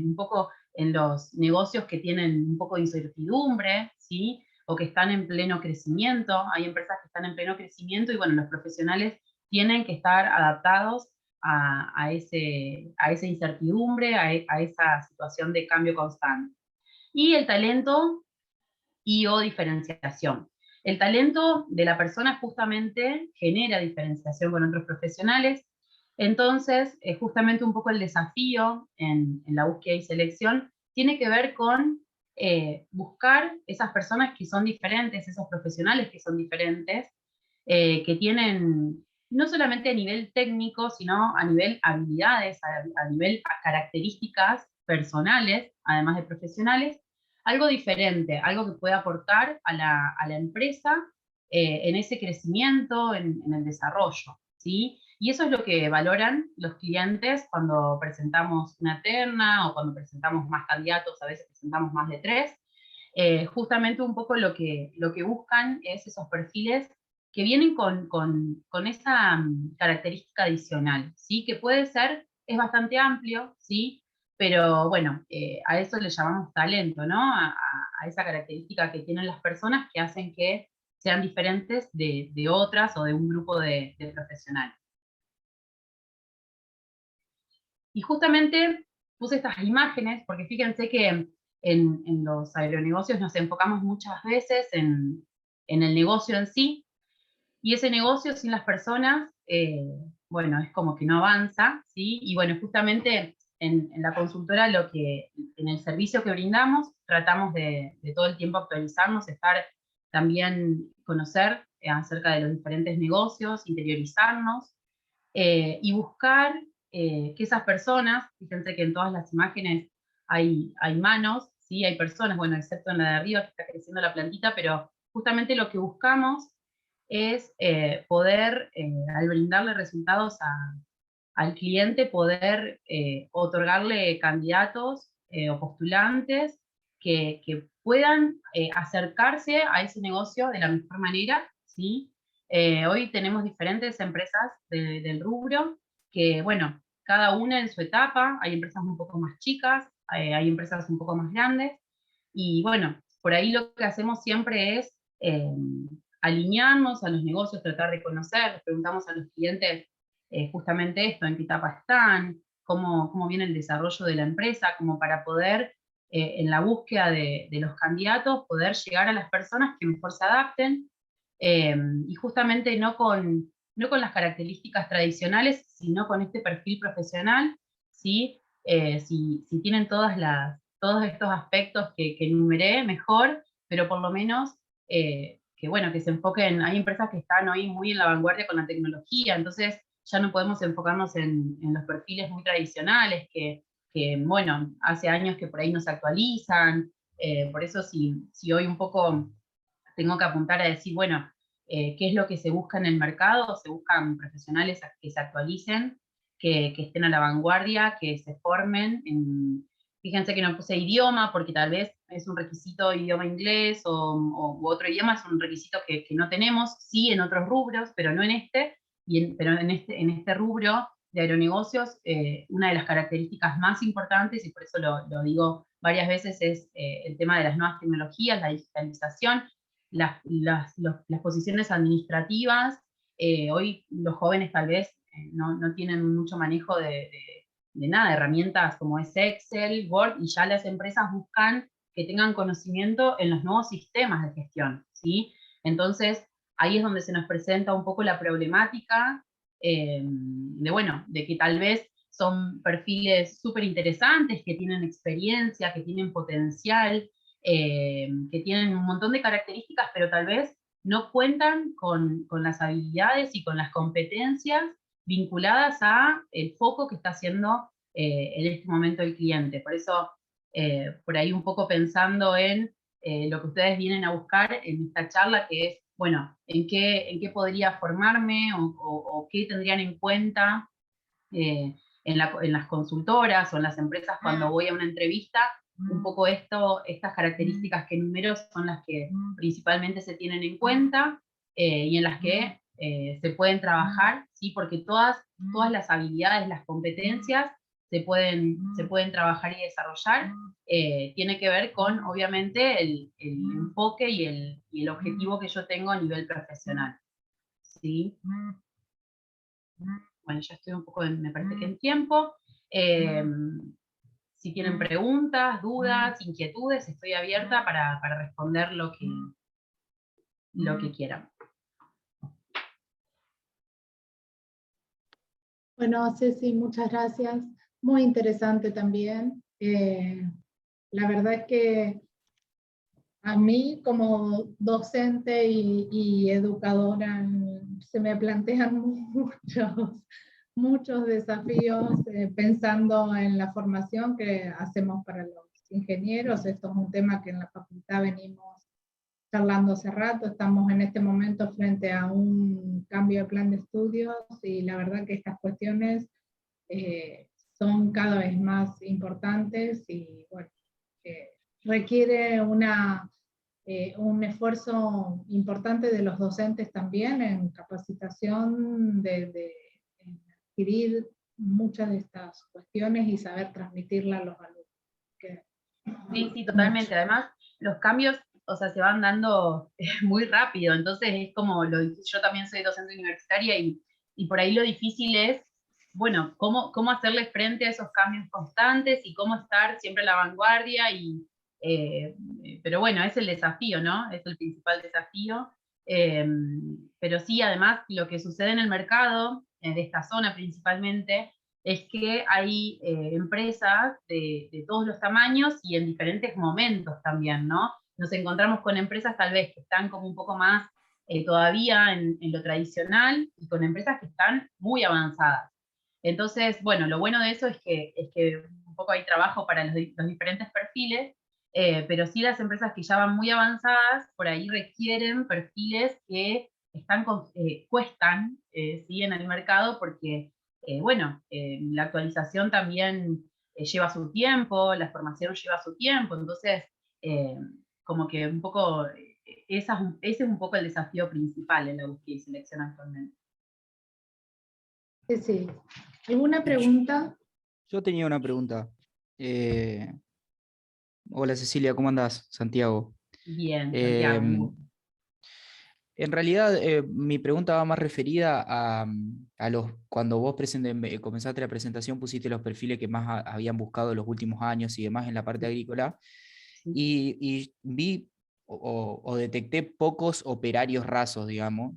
un poco en los negocios que tienen un poco de incertidumbre, ¿sí? O que están en pleno crecimiento. Hay empresas que están en pleno crecimiento, y bueno, los profesionales tienen que estar adaptados a esa incertidumbre, a esa situación de cambio constante. Y el talento o diferenciación. El talento de la persona justamente genera diferenciación con otros profesionales. Entonces, justamente un poco el desafío en la búsqueda y selección tiene que ver con buscar esas personas que son diferentes, esos profesionales que son diferentes, que tienen no solamente a nivel técnico, sino a nivel habilidades, a nivel características personales, además de profesionales, algo diferente, algo que pueda aportar a la empresa en ese crecimiento, en el desarrollo, ¿sí? Y eso es lo que valoran los clientes cuando presentamos una terna o cuando presentamos más candidatos, a veces presentamos más de 3. Justamente un poco lo que buscan es esos perfiles que vienen con esa característica adicional, ¿sí? Que puede ser, es bastante amplio, ¿sí? Pero bueno, a eso le llamamos talento, ¿no? A esa característica que tienen las personas que hacen que sean diferentes de otras o de un grupo de profesionales. Y justamente puse estas imágenes porque fíjense que en los aeronegocios nos enfocamos muchas veces en el negocio en sí, y ese negocio sin las personas, bueno, es como que no avanza, ¿sí? Y bueno, justamente en la consultora, en el servicio que brindamos, tratamos de todo el tiempo actualizarnos, estar también, conocer acerca de los diferentes negocios, interiorizarnos, y buscar que esas personas, fíjense que en todas las imágenes hay manos, ¿sí? Hay personas, bueno, excepto en la de arriba que está creciendo la plantita, pero justamente lo que buscamos es poder, al brindarle resultados al cliente, poder otorgarle candidatos o postulantes que puedan acercarse a ese negocio de la mejor manera, ¿sí? Hoy tenemos diferentes empresas del rubro que, bueno, cada una en su etapa, hay empresas un poco más chicas, hay empresas un poco más grandes, y bueno, por ahí lo que hacemos siempre es alinearnos a los negocios, tratar de conocer, les preguntamos a los clientes justamente esto, en qué etapa están, cómo viene el desarrollo de la empresa, como para poder, en la búsqueda de los candidatos, poder llegar a las personas que mejor se adapten, y justamente no con las características tradicionales, sino con este perfil profesional, ¿sí? Si tienen todos estos aspectos que enumeré, mejor, pero por lo menos que bueno, que se enfoquen, hay empresas que están hoy muy en la vanguardia con la tecnología, entonces ya no podemos enfocarnos en los perfiles muy tradicionales, que bueno, hace años que por ahí no se actualizan, por eso si hoy un poco tengo que apuntar a decir, bueno, qué es lo que se busca en el mercado, se buscan profesionales que se actualicen, que estén a la vanguardia, que se formen. Fíjense que no puse idioma, porque tal vez es un requisito idioma inglés u otro idioma, es un requisito que no tenemos, sí en otros rubros, pero no en este, pero en este rubro de aeronegocios, una de las características más importantes, y por eso lo digo varias veces, es el tema de las nuevas tecnologías, la digitalización, las posiciones administrativas. Hoy los jóvenes tal vez no tienen mucho manejo de nada, de herramientas como es Excel, Word, y ya las empresas buscan que tengan conocimiento en los nuevos sistemas de gestión, ¿sí? Entonces, ahí es donde se nos presenta un poco la problemática de que tal vez son perfiles súper interesantes, que tienen experiencia, que tienen potencial, que tienen un montón de características, pero tal vez no cuentan con las habilidades y con las competencias vinculadas a el foco que está haciendo en este momento el cliente. Por eso, por ahí un poco pensando en lo que ustedes vienen a buscar en esta charla, que es, bueno, en qué podría formarme o qué tendrían en cuenta en las consultoras o en las empresas cuando voy a una entrevista. Un poco estas características que enumero son las que principalmente se tienen en cuenta y en las que se pueden trabajar, ¿sí? Porque todas las habilidades, las competencias se pueden trabajar y desarrollar. Tiene que ver con, obviamente, el enfoque y el objetivo que yo tengo a nivel profesional, ¿sí? Bueno, ya estoy un poco, me parece que en tiempo. Si tienen preguntas, dudas, inquietudes, estoy abierta para responder lo que quieran. Bueno, Ceci, muchas gracias. Muy interesante también la verdad es que a mí como docente y educadora se me plantean muchos desafíos pensando en la formación que hacemos para los ingenieros. Esto es un tema que en la facultad venimos charlando hace rato. Estamos en este momento frente a un cambio de plan de estudios y la verdad que estas cuestiones son cada vez más importantes y bueno, requiere un esfuerzo importante de los docentes también en capacitación, en adquirir muchas de estas cuestiones y saber transmitirlas a los alumnos. Sí, sí, totalmente. Además, los cambios, o sea, se van dando muy rápido, entonces es como, yo también soy docente universitaria y por ahí lo difícil es, bueno, cómo hacerle frente a esos cambios constantes y cómo estar siempre a la vanguardia, pero bueno, es el desafío, ¿no? Es el principal desafío. Pero sí, además, lo que sucede en el mercado, de esta zona principalmente, es que hay empresas de todos los tamaños y en diferentes momentos también, ¿no? Nos encontramos con empresas tal vez que están como un poco más todavía en lo tradicional y con empresas que están muy avanzadas. Entonces, bueno, lo bueno de eso es que un poco hay trabajo para los diferentes perfiles, pero sí las empresas que ya van muy avanzadas, por ahí requieren perfiles que cuestan ¿sí? En el mercado porque bueno, la actualización también lleva su tiempo, la formación lleva su tiempo, entonces como que un poco, ese es un poco el desafío principal en la búsqueda y selección actualmente. Sí, sí. ¿Alguna pregunta? Yo tenía una pregunta. Hola Cecilia, ¿cómo andás? Santiago. Bien, Eh, Santiago. En realidad, mi pregunta va más referida a cuando vos comenzaste la presentación, pusiste los perfiles que más habían buscado los últimos años y demás en la parte agrícola, y vi o detecté pocos operarios rasos, digamos.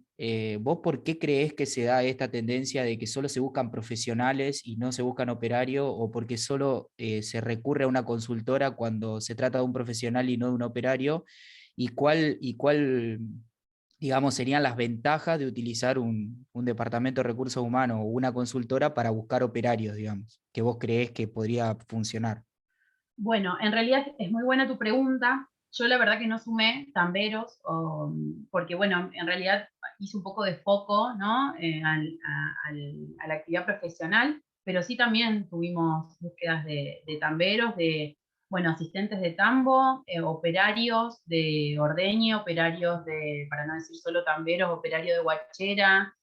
¿Vos por qué creés que se da esta tendencia de que solo se buscan profesionales y no se buscan operarios, o porque solo se recurre a una consultora cuando se trata de un profesional y no de un operario? ¿Y cuál digamos, serían las ventajas de utilizar un departamento de recursos humanos o una consultora para buscar operarios, digamos, que vos creés que podría funcionar? Bueno, en realidad es muy buena tu pregunta. Yo la verdad que no sumé tamberos, porque bueno, en realidad hice un poco de foco, ¿no? A la actividad profesional, pero sí también tuvimos búsquedas de tamberos, bueno, asistentes de tambo, operarios de ordeño, operarios para no decir solo tamberos, operarios de guachera,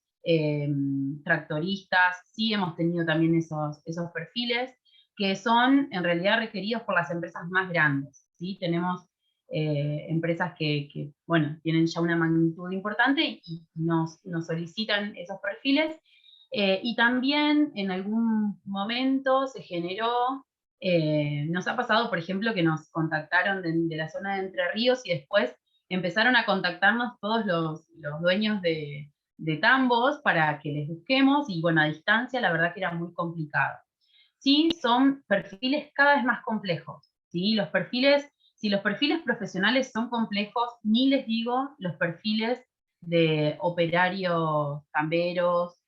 tractoristas. Sí hemos tenido también esos perfiles, que son en realidad requeridos por las empresas más grandes, ¿sí? Tenemos empresas que, bueno, tienen ya una magnitud importante y nos solicitan esos perfiles, y también en algún momento se generó, nos ha pasado, por ejemplo, que nos contactaron de la zona de Entre Ríos y después empezaron a contactarnos todos los dueños de tambos para que les busquemos, y bueno, a distancia la verdad que era muy complicado. Sí, son perfiles cada vez más complejos, ¿sí? Si los perfiles profesionales son complejos, ni les digo los perfiles de operarios, tamberos,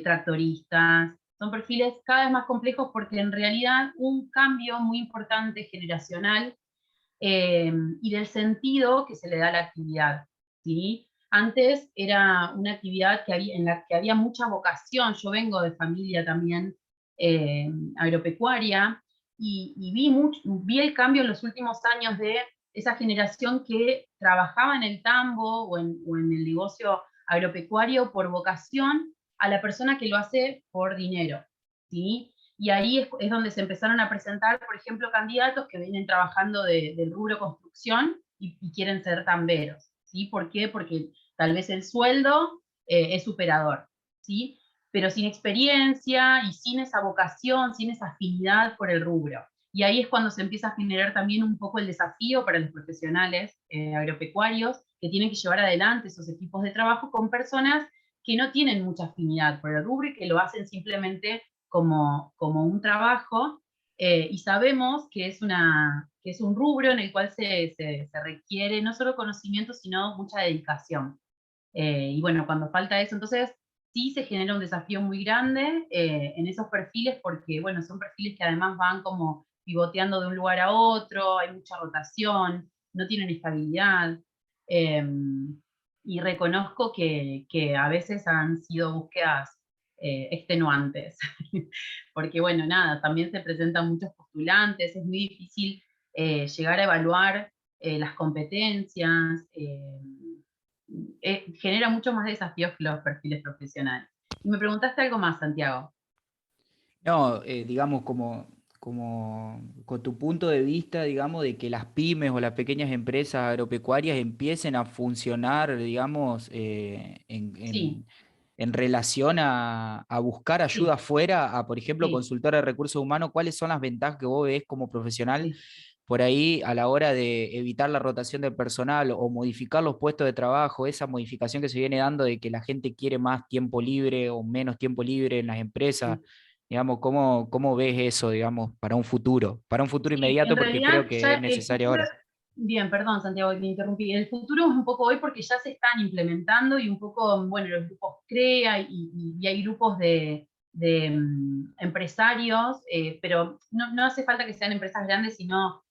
tractoristas, son perfiles cada vez más complejos porque en realidad un cambio muy importante generacional, y del sentido que se le da a la actividad, ¿sí? Antes era una actividad en la que había mucha vocación. Yo vengo de familia también agropecuaria, y vi el cambio en los últimos años de esa generación que trabajaba en el tambo o en el negocio agropecuario por vocación, a la persona que lo hace por dinero, ¿sí? Y ahí es donde se empezaron a presentar, por ejemplo, candidatos que vienen trabajando del rubro construcción y quieren ser tamberos, ¿sí? ¿Por qué? Porque tal vez el sueldo es superador, ¿sí? Pero sin experiencia y sin esa vocación, sin esa afinidad por el rubro. Y ahí es cuando se empieza a generar también un poco el desafío para los profesionales agropecuarios, que tienen que llevar adelante esos equipos de trabajo con personas que no tienen mucha afinidad por el rubro y que lo hacen simplemente como un trabajo, y sabemos que es un rubro en el cual se requiere no solo conocimiento, sino mucha dedicación. Y bueno, cuando falta eso, entonces sí se genera un desafío muy grande en esos perfiles, porque bueno, son perfiles que además van como pivoteando de un lugar a otro, hay mucha rotación, no tienen estabilidad. Y reconozco que a veces han sido búsquedas extenuantes, porque bueno, nada, también se presentan muchos postulantes, es muy difícil llegar a evaluar las competencias, genera mucho más desafíos que los perfiles profesionales. Y me preguntaste algo más, Santiago. No, digamos, como con tu punto de vista, digamos, de que las pymes o las pequeñas empresas agropecuarias empiecen a funcionar, digamos, Sí, en relación a buscar ayuda sí, afuera, a, por ejemplo, sí, consultora de recursos humanos, ¿cuáles son las ventajas que vos ves como profesional sí. por ahí a la hora de evitar la rotación de personal o modificar los puestos de trabajo, esa modificación que se viene dando de que la gente quiere más tiempo libre o menos tiempo libre en las empresas? Digamos, ¿cómo ves eso, digamos, para un futuro Sí, en inmediato? Porque creo realidad que ya es el necesario futuro, ahora. bien, perdón Santiago, te interrumpí, el futuro es un poco hoy porque ya se están implementando y un poco, bueno, los grupos CREA y hay grupos de empresarios, pero no hace falta que sean empresas grandes, sino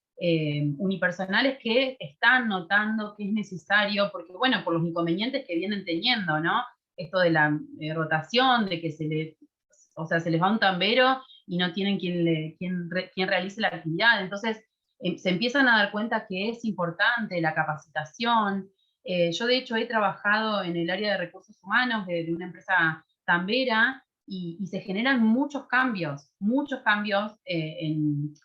unipersonales que están notando que es necesario, porque bueno, por los inconvenientes que vienen teniendo, ¿no? Esto de la rotación, de que se les va un tambero y no tienen quien realice la actividad. Entonces, se empiezan a dar cuenta que es importante la capacitación. Yo, de hecho, he trabajado en el área de recursos humanos de una empresa tambera y se generan muchos cambios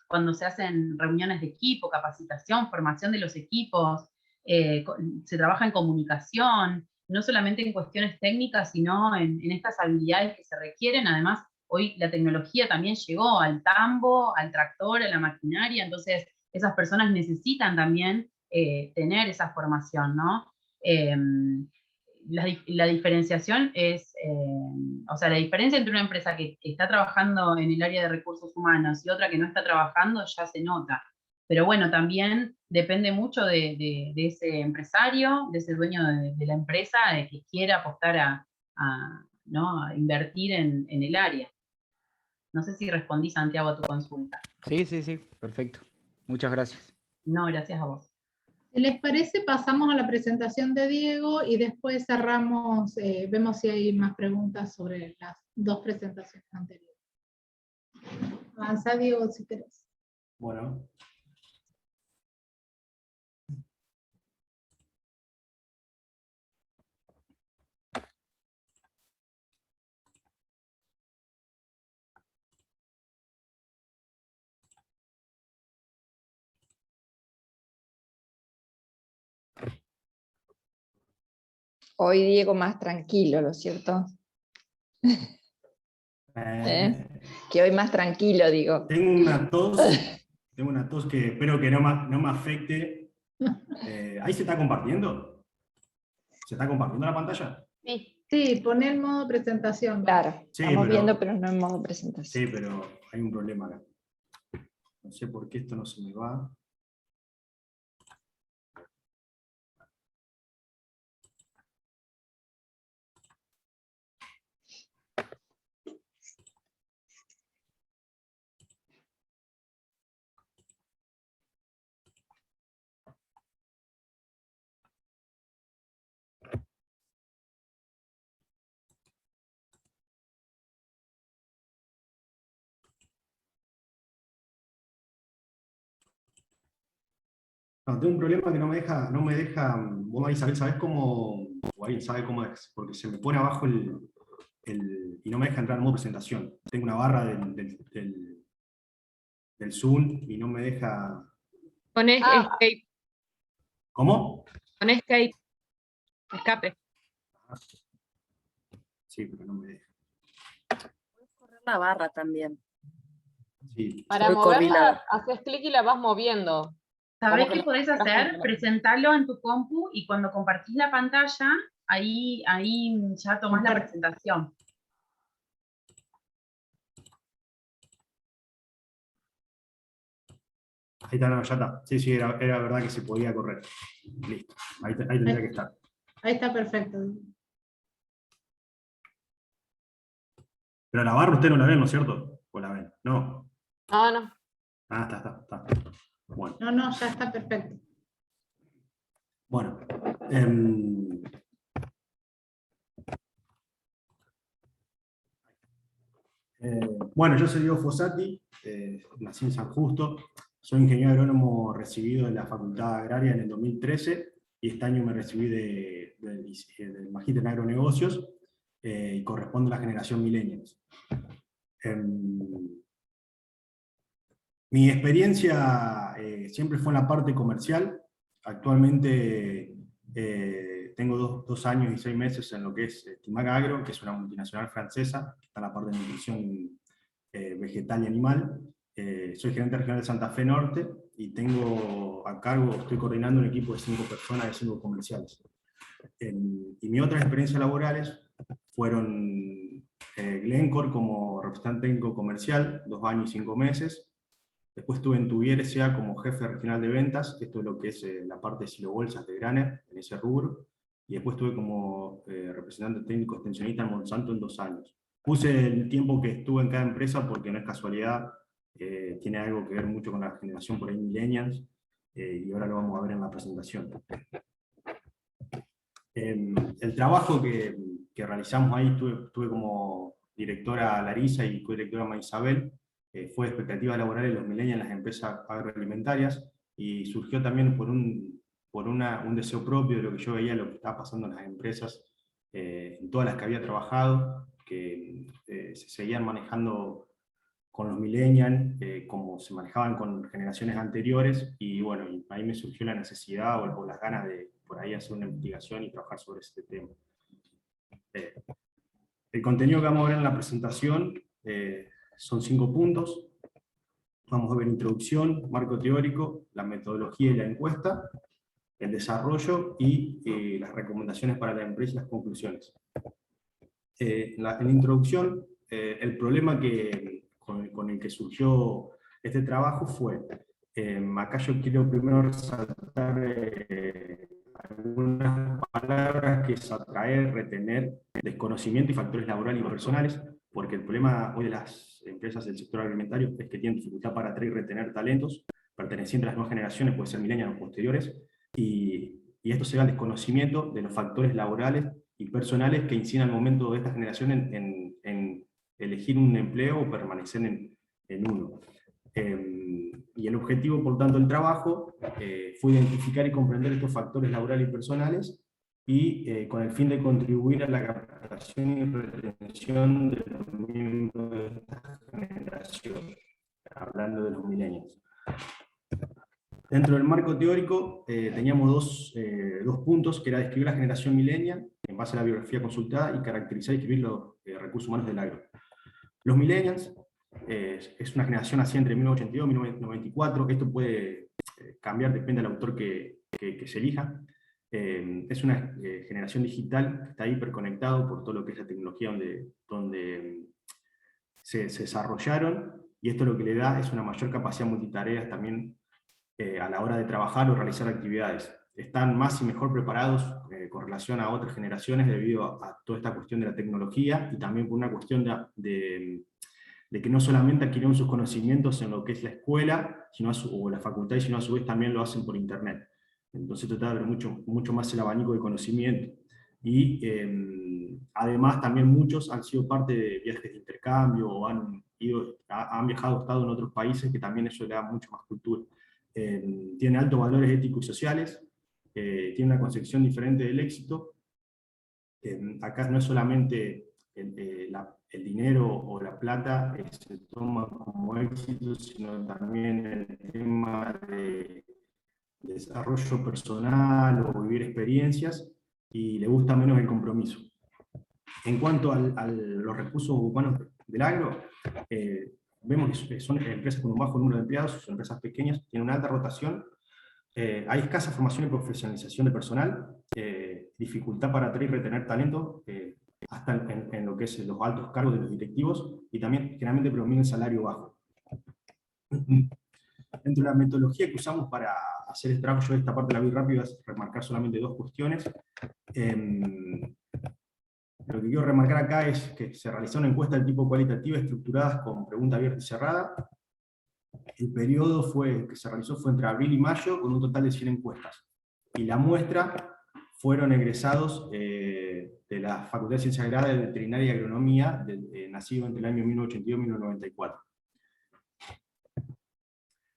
cuando se hacen reuniones de equipo, capacitación, formación de los equipos, se trabaja en comunicación, no solamente en cuestiones técnicas, sino en estas habilidades que se requieren. Además, hoy la tecnología también llegó al tambo, al tractor, a la maquinaria, entonces esas personas necesitan también tener esa formación, ¿no? Eh, la diferenciación es, o sea, la diferencia entre una empresa que está trabajando en el área de recursos humanos y otra que no está trabajando ya se nota. Pero bueno, también depende mucho de ese empresario, de ese dueño de la empresa, de que quiera apostar ¿no? a invertir en el área. No sé si respondí, Santiago, a tu consulta. Sí, sí, sí, perfecto. Muchas gracias. No, gracias a vos. Si les parece, pasamos a la presentación de Diego y después cerramos, vemos si hay más preguntas sobre las dos presentaciones anteriores. Avanza, Diego, si querés. Bueno. Hoy Diego más tranquilo, ¿lo cierto? Que hoy más tranquilo, digo. Tengo una tos que espero que no me afecte. ¿Ahí se está compartiendo? ¿Se está compartiendo la pantalla? Sí, poné el modo presentación. Claro, Sí, estamos viendo, pero no en modo presentación. Sí, pero hay un problema acá. No sé por qué esto no se me va. No, tengo un problema que no me deja, vos ahí ¿sabés cómo? O alguien sabe cómo es, porque se me pone abajo y no me deja entrar en modo presentación. Tengo una barra del Zoom y no me deja. Con escape, ¿Cómo? con escape, escape. Sí, pero no me deja. Puedes correr la barra también. Sí. Para Yo corrí moverla, haces clic y la vas moviendo. ¿Sabés Como que qué la podés vas hacer? controlando. Presentarlo en tu compu y cuando compartís la pantalla, ahí ya tomás la presentación. Ahí está, no, ya está. Sí, sí, era verdad que se podía correr. Listo, ahí tendría que estar. Ahí está perfecto. Pero la barra usted no la ven, ¿no es cierto? ¿O la ven? No. No, no. Ah, está. Bueno. No, ya está perfecto. Bueno. Bueno, yo soy Diego Fossati, nací en San Justo, soy ingeniero agrónomo recibido de la Facultad Agraria en el 2013 y este año me recibí del Magíster en Agronegocios y correspondo a la generación Millennials. Mi experiencia siempre fue en la parte comercial. Actualmente tengo 2 años y 6 meses en lo que es Timac Agro, que es una multinacional francesa, que está en la parte de nutrición vegetal y animal. Soy gerente regional de Santa Fe Norte y tengo a cargo, estoy coordinando un equipo de 5 personas de 5 comerciales. Y mis otras experiencias laborales fueron Glencore como representante técnico comercial, 2 años y 5 meses. Después estuve en Tuvier S.A. como jefe regional de ventas, esto es lo que es la parte de silobolsas de Graner, en ese rubro. Y después estuve como representante técnico extensionista en Monsanto en 2 años. Puse el tiempo que estuve en cada empresa porque no es casualidad, tiene algo que ver mucho con la generación por ahí millennials, y ahora lo vamos a ver en la presentación. El trabajo que realizamos ahí, tuve como directora a Larisa y co-directora a Isabel, fue expectativas laborales de los millennials en las empresas agroalimentarias, y surgió también por un deseo propio de lo que yo veía, lo que estaba pasando en las empresas, en todas las que había trabajado, que se seguían manejando con los millennials, como se manejaban con generaciones anteriores, y bueno, y ahí me surgió la necesidad o las ganas de por ahí hacer una investigación y trabajar sobre este tema. El contenido que vamos a ver en la presentación son 5 puntos. Vamos a ver introducción, marco teórico, la metodología y la encuesta, el desarrollo y las recomendaciones para la empresa y las conclusiones. En la introducción, el problema con el que surgió este trabajo fue, acá yo quiero primero resaltar algunas palabras que es atraer, retener, desconocimiento y factores laborales y personales, porque el problema hoy de las empresas del sector agroalimentario es que tienen dificultad para atraer y retener talentos pertenecientes a las nuevas generaciones, puede ser millennials o posteriores, y esto se da al desconocimiento de los factores laborales y personales que inciden al momento de esta generación en elegir un empleo o permanecer en uno. Y el objetivo, por tanto, del trabajo fue identificar y comprender estos factores laborales y personales, y con el fin de contribuir a la captación y retención de los miembros de esta generación, hablando de los millennials. Dentro del marco teórico teníamos dos puntos, que era describir la generación millennial en base a la biografía consultada y caracterizar y describir los recursos humanos del agro. Los millennials es una generación así entre 1982 y 1994, esto puede cambiar, depende del autor que se elija. Es una generación digital que está hiperconectado por todo lo que es la tecnología donde se desarrollaron, y esto lo que le da es una mayor capacidad multitareas también a la hora de trabajar o realizar actividades. Están más y mejor preparados con relación a otras generaciones debido a toda esta cuestión de la tecnología, y también por una cuestión de que no solamente adquirieron sus conocimientos en lo que es la escuela o la facultad, sino a su vez también lo hacen por internet. Entonces trata de ver mucho más el abanico de conocimiento. Y además también muchos han sido parte de viajes de intercambio o han viajado, estado en otros países, que también eso le da mucho más cultura. Tiene altos valores éticos y sociales, tiene una concepción diferente del éxito. Acá no es solamente el dinero o la plata se toma como éxito, sino también el tema de desarrollo personal o vivir experiencias, y le gusta menos el compromiso. En cuanto a los recursos humanos del agro, vemos que son empresas con un bajo número de empleados, son empresas pequeñas, tienen una alta rotación, hay escasa formación y profesionalización de personal, dificultad para atraer y retener talento, hasta en lo que es los altos cargos de los directivos, y también generalmente predomina el salario bajo. Dentro de la metodología que usamos para hacer este trabajo, yo esta parte la vi rápido, voy a remarcar solamente dos cuestiones. Lo que quiero remarcar acá es que se realizó una encuesta del tipo cualitativa estructuradas con pregunta abierta y cerrada. El periodo que se realizó fue entre abril y mayo, con un total de 100 encuestas. Y la muestra fueron egresados de la Facultad de Ciencias Agrarias, de Veterinaria y Agronomía, nacido entre el año 1982 y 1994.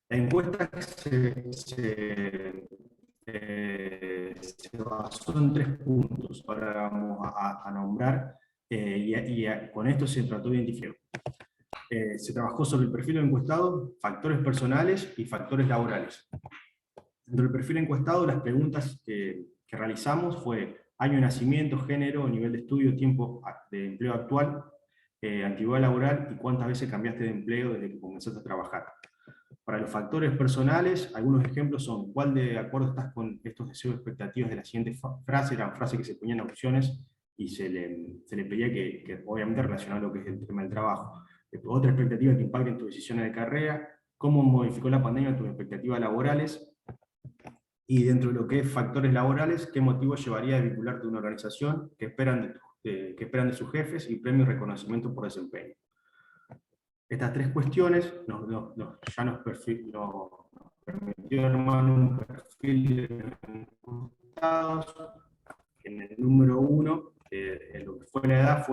La encuesta se basó en 3 puntos, ahora vamos a nombrar, con esto se trató de identificar. Se trabajó sobre el perfil del encuestado, factores personales y factores laborales. Dentro del perfil encuestado, las preguntas que realizamos fue año de nacimiento, género, nivel de estudio, tiempo de empleo actual, antigüedad laboral y cuántas veces cambiaste de empleo desde que comenzaste a trabajar. Para los factores personales, algunos ejemplos son cuál de acuerdo estás con estos deseos y expectativas de la siguiente frase, eran frases que se ponían en opciones y se le pedía que obviamente relacionar lo que es el tema del trabajo. Otra expectativa que impacte en tus decisiones de carrera, cómo modificó la pandemia tus expectativas laborales, y dentro de lo que es factores laborales, qué motivo llevaría a vincularte a una organización, qué esperan de sus jefes y premio y reconocimiento por desempeño. Estas 3 cuestiones ya nos permitió armar un perfil de encuestados. En el número 1, en lo que fue la edad,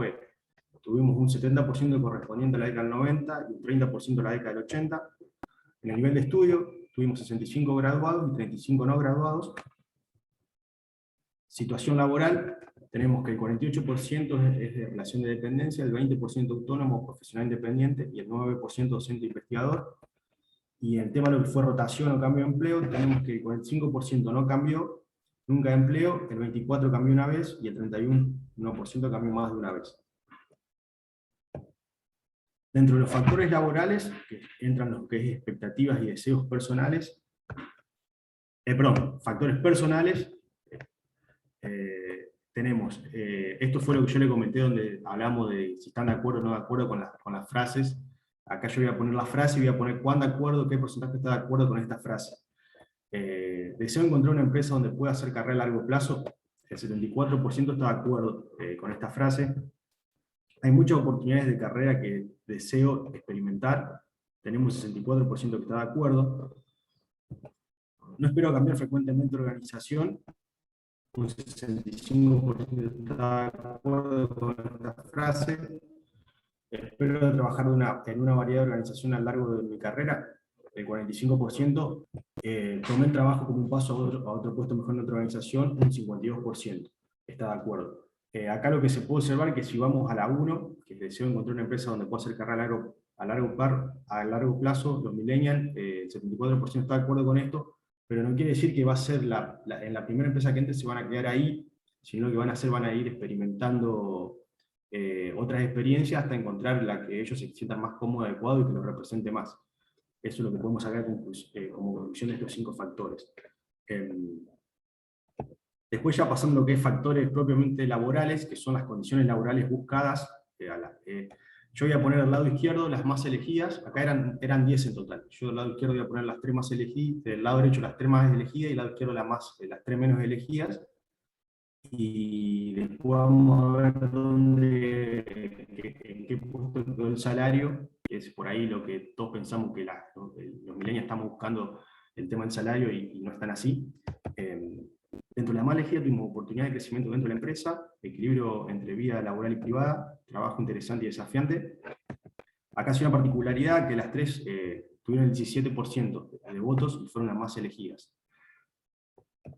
tuvimos un 70% correspondiente a la década del 90 y un 30% a la década del 80. En el nivel de estudio, tuvimos 65 graduados y 35 no graduados. Situación laboral, tenemos que el 48% es de relación de dependencia, el 20% autónomo profesional independiente y el 9% docente investigador. Y el tema de lo que fue rotación o cambio de empleo, tenemos que el 45% no cambió nunca de empleo, el 24% cambió una vez y el 31% cambió más de una vez. Dentro de los factores laborales, que entran lo que es expectativas y deseos personales, factores personales, tenemos, esto fue lo que yo le comenté donde hablamos de si están de acuerdo o no de acuerdo con las frases. Acá yo voy a poner la frase y voy a poner cuán de acuerdo, qué porcentaje está de acuerdo con esta frase. Deseo encontrar una empresa donde pueda hacer carrera a largo plazo, el 74% está de acuerdo con esta frase. Hay muchas oportunidades de carrera que deseo experimentar, tenemos el 64% que está de acuerdo. No espero cambiar frecuentemente de organización, un 65% está de acuerdo con esta frase. Espero trabajar en una variedad de organizaciones a lo largo de mi carrera, el 45%. Tomé el trabajo como un paso a otro puesto mejor en otra organización, un 52% está de acuerdo. Acá lo que se puede observar es que si vamos a la 1, que deseo encontrar una empresa donde pueda hacer carrera a largo plazo, los millennials, el 74% está de acuerdo con esto, pero no quiere decir que va a ser en la primera empresa que entre se van a quedar ahí, sino que van a ir experimentando otras experiencias hasta encontrar la que ellos se sientan más cómodos, adecuado y que los represente más. Eso es lo que podemos sacar como conclusión de estos 5 factores. Después ya pasando a lo que es factores propiamente laborales, que son las condiciones laborales buscadas. Yo voy a poner al lado izquierdo las más elegidas, acá eran 10 en total. Yo del lado izquierdo voy a poner las 3 más elegidas, del lado derecho las 3 más elegidas y del lado izquierdo las 3 menos elegidas. Y después vamos a ver en qué puesto quedó el salario, que es por ahí lo que todos pensamos que los millennials estamos buscando el tema del salario y no están así. Dentro de la más elegida tuvimos oportunidad de crecimiento dentro de la empresa, equilibrio entre vida laboral y privada, trabajo interesante y desafiante. Acá hay una particularidad que las 3 tuvieron el 17% de votos y fueron las más elegidas.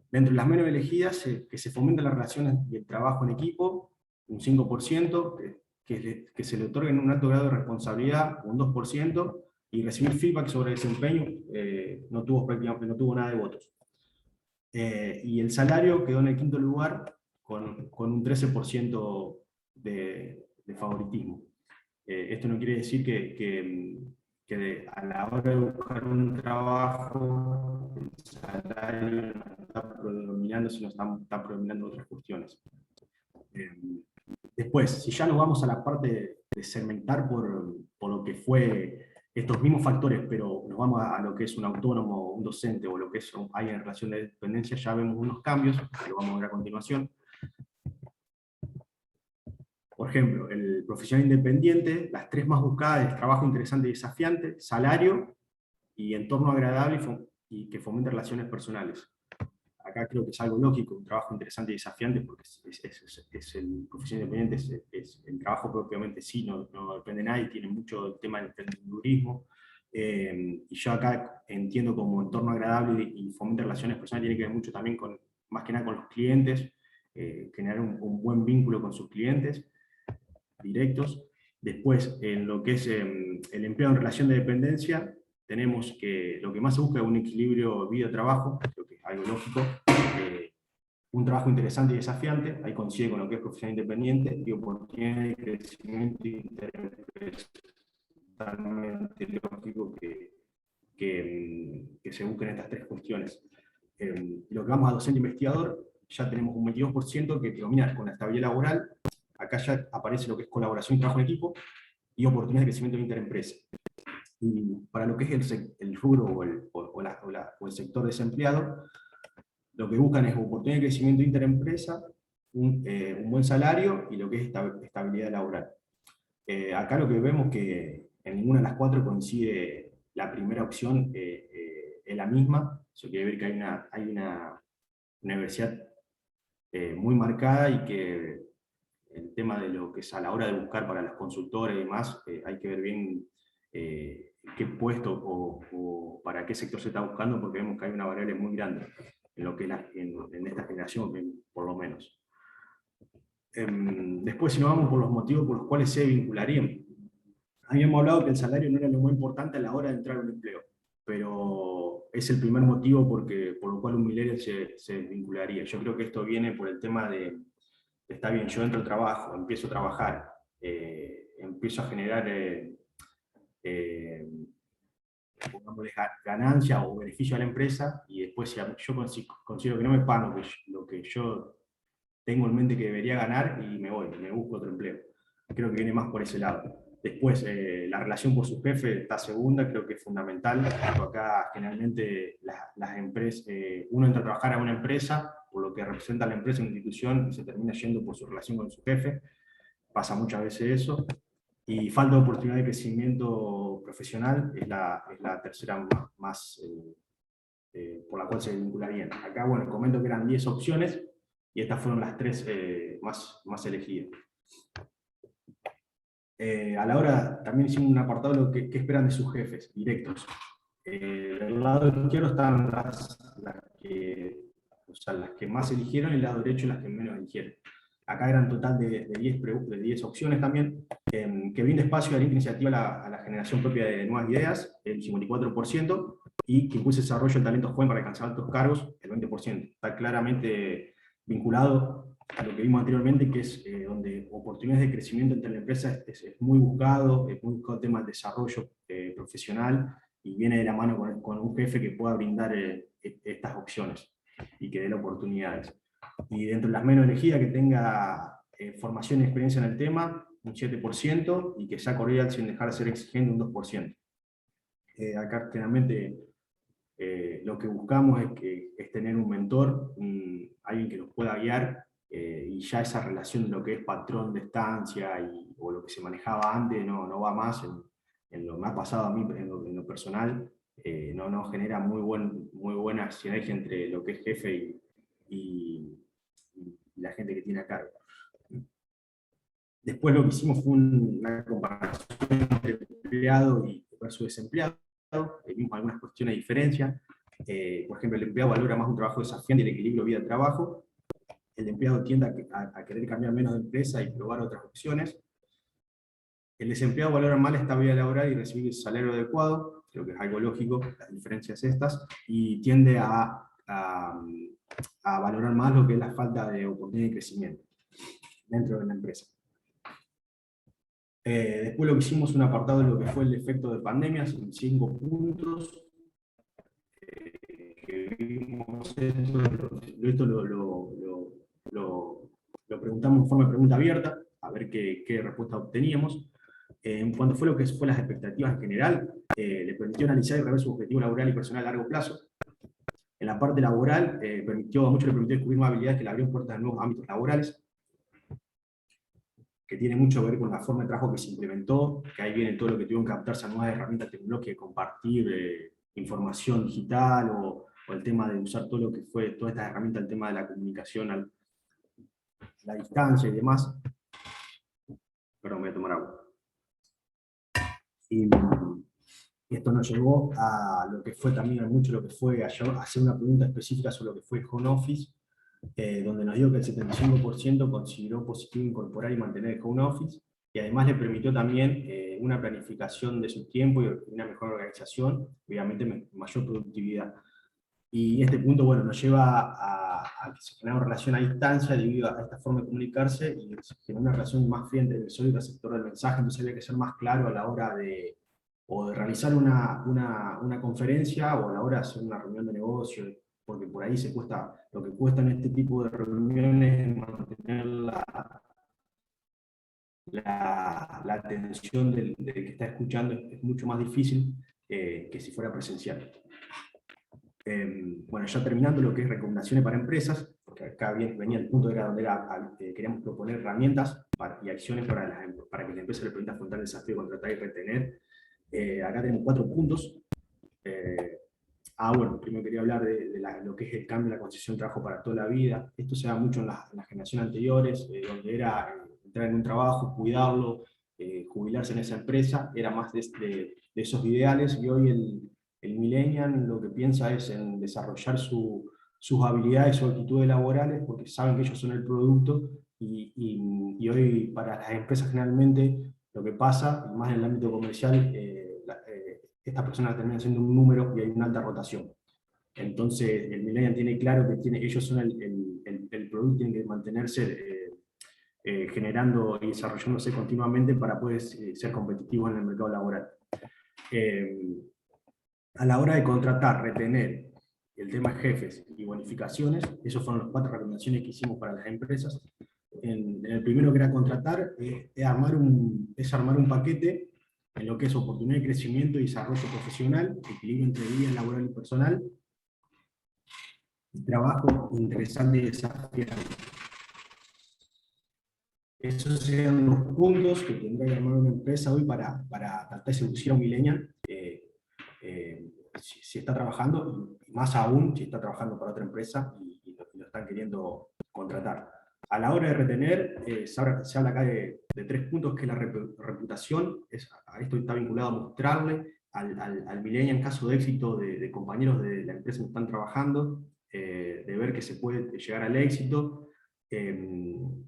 Dentro de las menos elegidas, que se fomentan las relaciones y el trabajo en equipo, un 5%, que se le otorguen un alto grado de responsabilidad, un 2%, y recibir feedback sobre desempeño, no tuvo nada de votos. Y el salario quedó en el 5º lugar, con un 13% de favoritismo. Esto no quiere decir que a la hora de buscar un trabajo, el salario no está predominando, sino está predominando otras cuestiones. Después, si ya nos vamos a la parte de segmentar por lo que fue estos mismos factores, pero nos vamos a lo que es un autónomo, un docente, o lo que es alguien en relación de dependencia, ya vemos unos cambios, que lo vamos a ver a continuación. Por ejemplo, el profesional independiente, las tres más buscadas es trabajo interesante y desafiante, salario y entorno agradable y que fomente relaciones personales. Acá creo que es algo lógico, un trabajo interesante y desafiante, porque es el profesional independiente, es el trabajo propiamente sí, no depende de nadie, tiene mucho el tema del emprendedurismo. Y yo acá entiendo como entorno agradable y fomente relaciones personales, tiene que ver mucho también con, más que nada con los clientes, generar un buen vínculo con sus clientes directos. Después, en lo que es el empleo en relación de dependencia, tenemos que lo que más se busca es un equilibrio vida-trabajo, creo que es algo lógico, un trabajo interesante y desafiante, ahí coincide con lo que es profesional independiente, y oportunidad de crecimiento y interés, totalmente lógico que se busquen estas tres cuestiones. Lo que vamos a docente investigador, ya tenemos un 22% que predomina con la estabilidad laboral. Acá ya aparece lo que es colaboración y trabajo en equipo, y oportunidades de crecimiento de interempresa. Y para lo que es el rubro o el sector desempleado, lo que buscan es oportunidad de crecimiento de interempresa, un buen salario y lo que es estabilidad laboral. Acá lo que vemos que en ninguna de las cuatro coincide la primera opción, es la misma. Eso quiere ver que hay una universidad muy marcada, y que el tema de lo que es a la hora de buscar para los consultores y demás, hay que ver bien qué puesto o para qué sector se está buscando, porque vemos que hay una variable muy grande en lo que en esta generación, por lo menos. Después, si nos vamos por los motivos por los cuales se vincularían, habíamos hablado que el salario no era lo más importante a la hora de entrar a un empleo, pero es el primer motivo por lo cual un millennial se vincularía. Yo creo que esto viene por el tema de, está bien, yo entro al trabajo, empiezo a trabajar, empiezo a generar pongámosle ganancia o beneficio a la empresa, y después yo considero que no me pago lo que yo tengo en mente que debería ganar, y me busco otro empleo. Creo que viene más por ese lado. Después, la relación por su jefe está segunda, creo que es fundamental. Acá generalmente las empresas, uno entra a trabajar a una empresa, por lo que representa a la empresa en una institución, y se termina yendo por su relación con su jefe. Pasa muchas veces eso. Y falta de oportunidad de crecimiento profesional es la tercera más por la cual se vincularían. Acá, bueno, comento que eran 10 opciones, y estas fueron las tres más elegidas. A la hora, también hicimos un apartado de lo que esperan de sus jefes directos. Del lado izquierdo están las que más eligieron, y el lado derecho las que menos eligieron. Acá eran total de 10 opciones también, que brinda espacio a la iniciativa a la generación propia de nuevas ideas, el 54%, y que impulse el desarrollo del talento joven para alcanzar altos cargos, el 20%. Está claramente vinculado a lo que vimos anteriormente, que es donde oportunidades de crecimiento entre la empresa es muy buscado el tema del desarrollo profesional, y viene de la mano con un jefe que pueda brindar estas opciones y que dé las oportunidades. Y dentro de las menos elegidas, que tenga formación y experiencia en el tema, un 7%, y que sea cordial sin dejar de ser exigente, un 2%. Acá generalmente lo que buscamos es tener un mentor, alguien que nos pueda guiar, y ya esa relación de lo que es patrón de estancia o lo que se manejaba antes no va más. En lo que me ha pasado a mí en lo personal, no genera muy buena sinergia entre lo que es jefe y la gente que tiene a cargo. Después lo que hicimos fue una comparación entre empleado versus desempleado. Vimos algunas cuestiones de diferencia. Por ejemplo, el empleado valora más un trabajo desafiante y el equilibrio vida-trabajo. El empleado tiende a querer cambiar menos de empresa y probar otras opciones. El desempleado valora más la estabilidad laboral y recibir el salario adecuado, creo que es algo lógico, las diferencias estas, y tiende a valorar más lo que es la falta de oportunidad de crecimiento dentro de la empresa. Después lo que hicimos un apartado de lo que fue el efecto de pandemias, en 5 puntos. Esto lo preguntamos en forma de pregunta abierta, a ver qué respuesta obteníamos. En cuanto fue lo que fue las expectativas en general, permitió analizar y rever su objetivo laboral y personal a largo plazo. En la parte laboral, a muchos le permitió descubrir más habilidades que le abrieron puertas a nuevos ámbitos laborales, que tiene mucho que ver con la forma de trabajo que se implementó, que ahí viene todo lo que tuvieron que adaptarse a nuevas herramientas tecnológicas, compartir información digital, o el tema de usar todo lo que fue, todas estas herramientas, el tema de la comunicación a la distancia y demás. Perdón, voy a tomar agua. Y esto nos llevó a lo que fue también mucho lo que fue hacer una pregunta específica sobre lo que fue Home Office, donde nos dio que el 75% consideró positivo incorporar y mantener el Home Office, y además le permitió también una planificación de su tiempo y una mejor organización, obviamente mayor productividad. Y este punto, bueno, nos lleva a que se genera una relación a distancia debido a esta forma de comunicarse, y se genera una relación más fría entre el emisor y el receptor del mensaje. Entonces había que ser más claro a la hora de realizar una conferencia, o a la hora de hacer una reunión de negocio, porque por ahí lo que cuesta en este tipo de reuniones mantener la atención del que está escuchando. Es mucho más difícil que si fuera presencial. Bueno, ya terminando lo que es recomendaciones para empresas, porque acá venía el punto donde queríamos proponer herramientas y acciones para que la empresa le permita afrontar el desafío de contratar y retener. Acá tenemos 4 puntos. Bueno, primero quería hablar de lo que es el cambio en la concepción de trabajo para toda la vida. Esto se da mucho en las generaciones anteriores, donde era entrar en un trabajo, cuidarlo, jubilarse en esa empresa, era más de esos ideales, y hoy el millennial lo que piensa es en desarrollar sus habilidades o actitudes laborales, porque saben que ellos son el producto, y hoy para las empresas generalmente lo que pasa, más en el ámbito comercial, estas personas terminan siendo un número y hay una alta rotación. Entonces el millennial tiene claro que ellos son el producto, tienen que mantenerse generando y desarrollándose continuamente para poder ser competitivos en el mercado laboral. A la hora de contratar, retener, el tema de jefes y bonificaciones, esos fueron las 4 recomendaciones que hicimos para las empresas. En el primero, que era contratar, es armar un paquete en lo que es oportunidad de crecimiento y desarrollo profesional, equilibrio entre vida laboral y personal, trabajo interesante y desafiante. Esos serían los puntos que tendría que armar una empresa hoy para tratar de seducir a un millennial, si está trabajando, y más aún si está trabajando para otra empresa y lo están queriendo contratar. A la hora de retener, se habla acá de 3 puntos, que es la reputación. A esto está vinculado a mostrarle al millennial, en caso de éxito de compañeros de la empresa que están trabajando, de ver que se puede llegar al éxito. El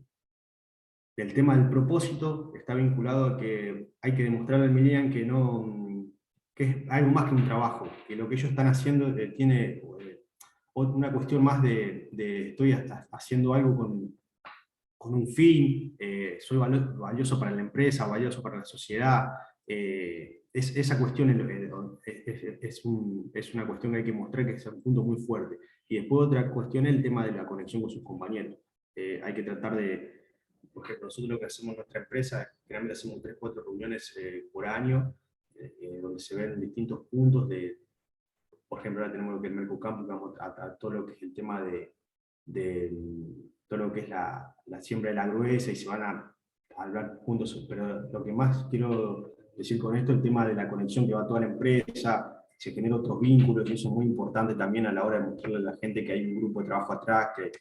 tema del propósito está vinculado a que hay que demostrarle al millennial que es algo más que un trabajo, que lo que ellos están haciendo tiene una cuestión más de estoy haciendo algo con un fin, soy valioso para la empresa, valioso para la sociedad. Esa cuestión es una cuestión que hay que mostrar, que es un punto muy fuerte. Y después otra cuestión es el tema de la conexión con sus compañeros. Hay que tratar por ejemplo, nosotros lo que hacemos en nuestra empresa, generalmente hacemos 3 o 4 reuniones por año, donde se ven distintos puntos por ejemplo, ahora tenemos lo que es el Mercocampo, que vamos a todo lo que es el tema de todo lo que es la siembra de la gruesa, y se van a hablar juntos. Pero lo que más quiero decir con esto, el tema de la conexión que va a toda la empresa, se generan otros vínculos, y eso es muy importante también a la hora de mostrarle a la gente que hay un grupo de trabajo atrás, que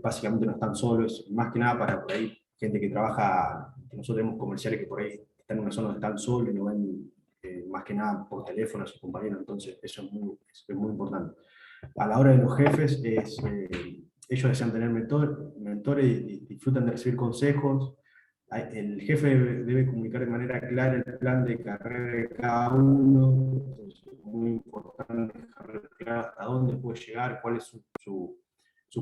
básicamente no están solos, más que nada para por ahí gente que trabaja, que nosotros tenemos comerciales que por ahí están en una zona donde están solos y no ven más que nada por teléfono a sus compañeros. Entonces eso es muy importante. A la hora de los jefes, ellos desean tener mentores y disfrutan de recibir consejos. El jefe debe comunicar de manera clara el plan de carrera de cada uno. Es muy importante dejar claro hasta dónde puede llegar, cuál es su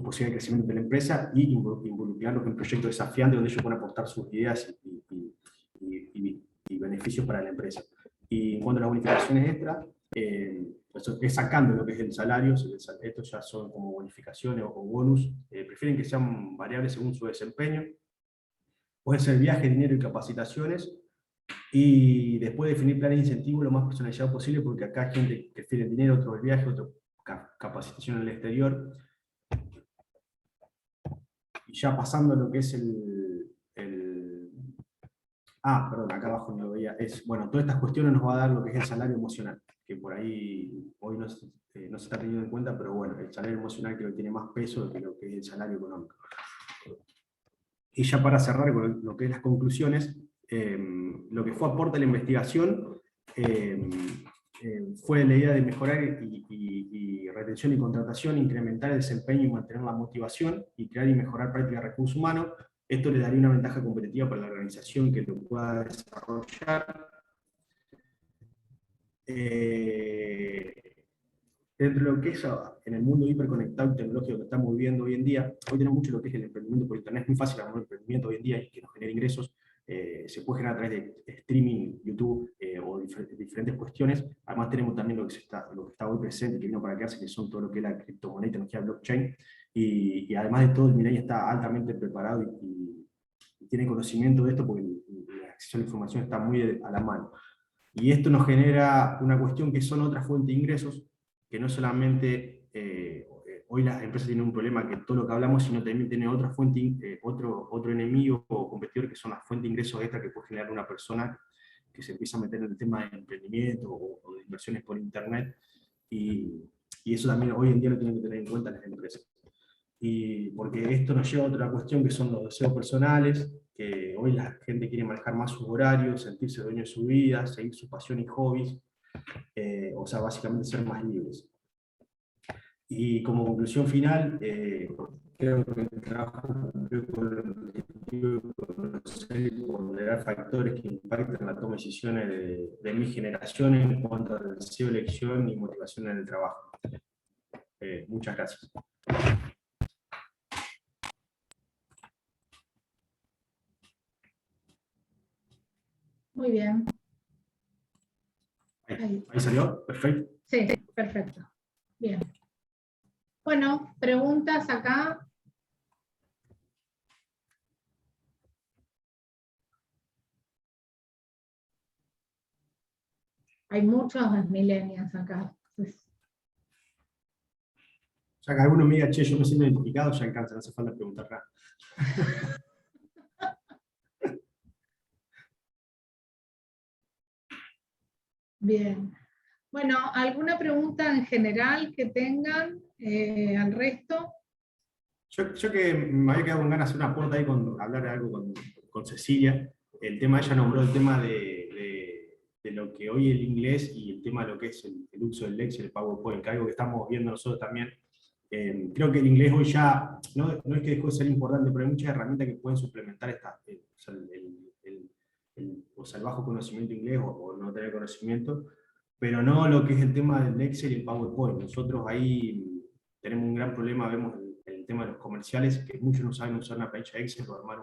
posibilidad de crecimiento de la empresa, y involucrarlos en proyectos desafiantes donde ellos pueden aportar sus ideas y beneficios para la empresa. Y en cuanto a las bonificaciones extra, es sacando lo que es el salario. Estos ya son como bonificaciones o bonus, prefieren que sean variables según su desempeño. Pueden ser viajes, dinero y capacitaciones, Y después definir planes de incentivo lo más personalizado posible, porque acá hay gente que prefiere el dinero, otro el viaje, otro capacitación en el exterior. Y ya pasando a lo que es perdón, acá abajo no lo veía. Bueno, todas estas cuestiones nos va a dar lo que es el salario emocional, que por ahí hoy no se está teniendo en cuenta, pero bueno, el salario emocional creo que tiene más peso que lo que es el salario económico. Y ya para cerrar con lo que es las conclusiones, lo que fue aporte a la investigación fue la idea de mejorar y retención y contratación, incrementar el desempeño y mantener la motivación, y crear y mejorar prácticas de recursos humanos. Esto le daría una ventaja competitiva para la organización que lo pueda desarrollar. Dentro de lo que es en el mundo hiperconectado y tecnológico que estamos viviendo hoy en día, hoy tenemos mucho lo que es el emprendimiento por internet. Es muy fácil armar un emprendimiento hoy en día y que nos genere ingresos. Se puede generar a través de streaming, YouTube o diferentes cuestiones. Además tenemos también lo que está hoy presente, que vino para quedarse, que son todo lo que es la criptomoneda y tecnología blockchain. Y además de todo, el Mineia está altamente preparado y tiene conocimiento de esto, porque la acceso a la información está muy a la mano. Y esto nos genera una cuestión que son otras fuentes de ingresos, que no solamente hoy las empresas tienen un problema que todo lo que hablamos, sino también tienen otra fuente, otro enemigo o competidor, que son las fuentes de ingresos extra que puede generar una persona que se empieza a meter en el tema de emprendimiento o de inversiones por internet, y eso también hoy en día lo tienen que tener en cuenta las empresas. Y porque esto nos lleva a otra cuestión, que son los deseos personales, que hoy la gente quiere manejar más sus horarios, sentirse dueño de su vida, seguir su pasión y hobbies, o sea, básicamente ser más libres. Y como conclusión final, creo que el trabajo cumplió con el objetivo de conocer y ponderar factores que impactan la toma de decisiones de mi generación en cuanto al deseo, elección y motivación en el trabajo. Muchas gracias. Muy bien. Ahí salió, perfecto. Sí, perfecto. Bien. Bueno, preguntas acá. Hay muchos millennials acá. O sea, que alguno me diga, che, yo me siento identificado, ya alcanza, no hace falta preguntar nada. Bien. Bueno, ¿alguna pregunta en general que tengan al resto? Yo que me había quedado con ganas de hacer una aporte ahí, hablar algo con Cecilia. El tema, ella nombró el tema de lo que hoy el inglés y el tema de lo que es el uso del Excel, el PowerPoint, que es algo que estamos viendo nosotros también. Creo que el inglés hoy ya, no es que dejó de ser importante, pero hay muchas herramientas que pueden suplementar el bajo conocimiento de inglés o no tener conocimiento, pero no lo que es el tema del Excel y el PowerPoint. Nosotros ahí tenemos un gran problema, vemos el tema de los comerciales, que muchos no saben usar una planilla Excel o armar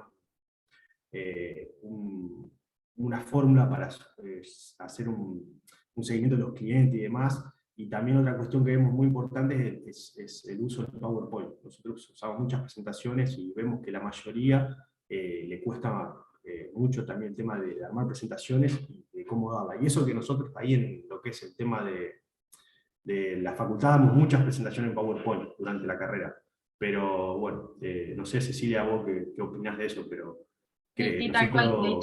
una fórmula para hacer un seguimiento de los clientes y demás. Y también otra cuestión que vemos muy importante es el uso del PowerPoint. Nosotros usamos muchas presentaciones y vemos que la mayoría le cuesta mucho también el tema de armar presentaciones y de cómo darla. Y eso que nosotros ahí en lo que es el tema de la facultad damos muchas presentaciones en PowerPoint durante la carrera. Pero bueno, no sé, Cecilia, vos qué opinás de eso, pero... Sí, tal cual.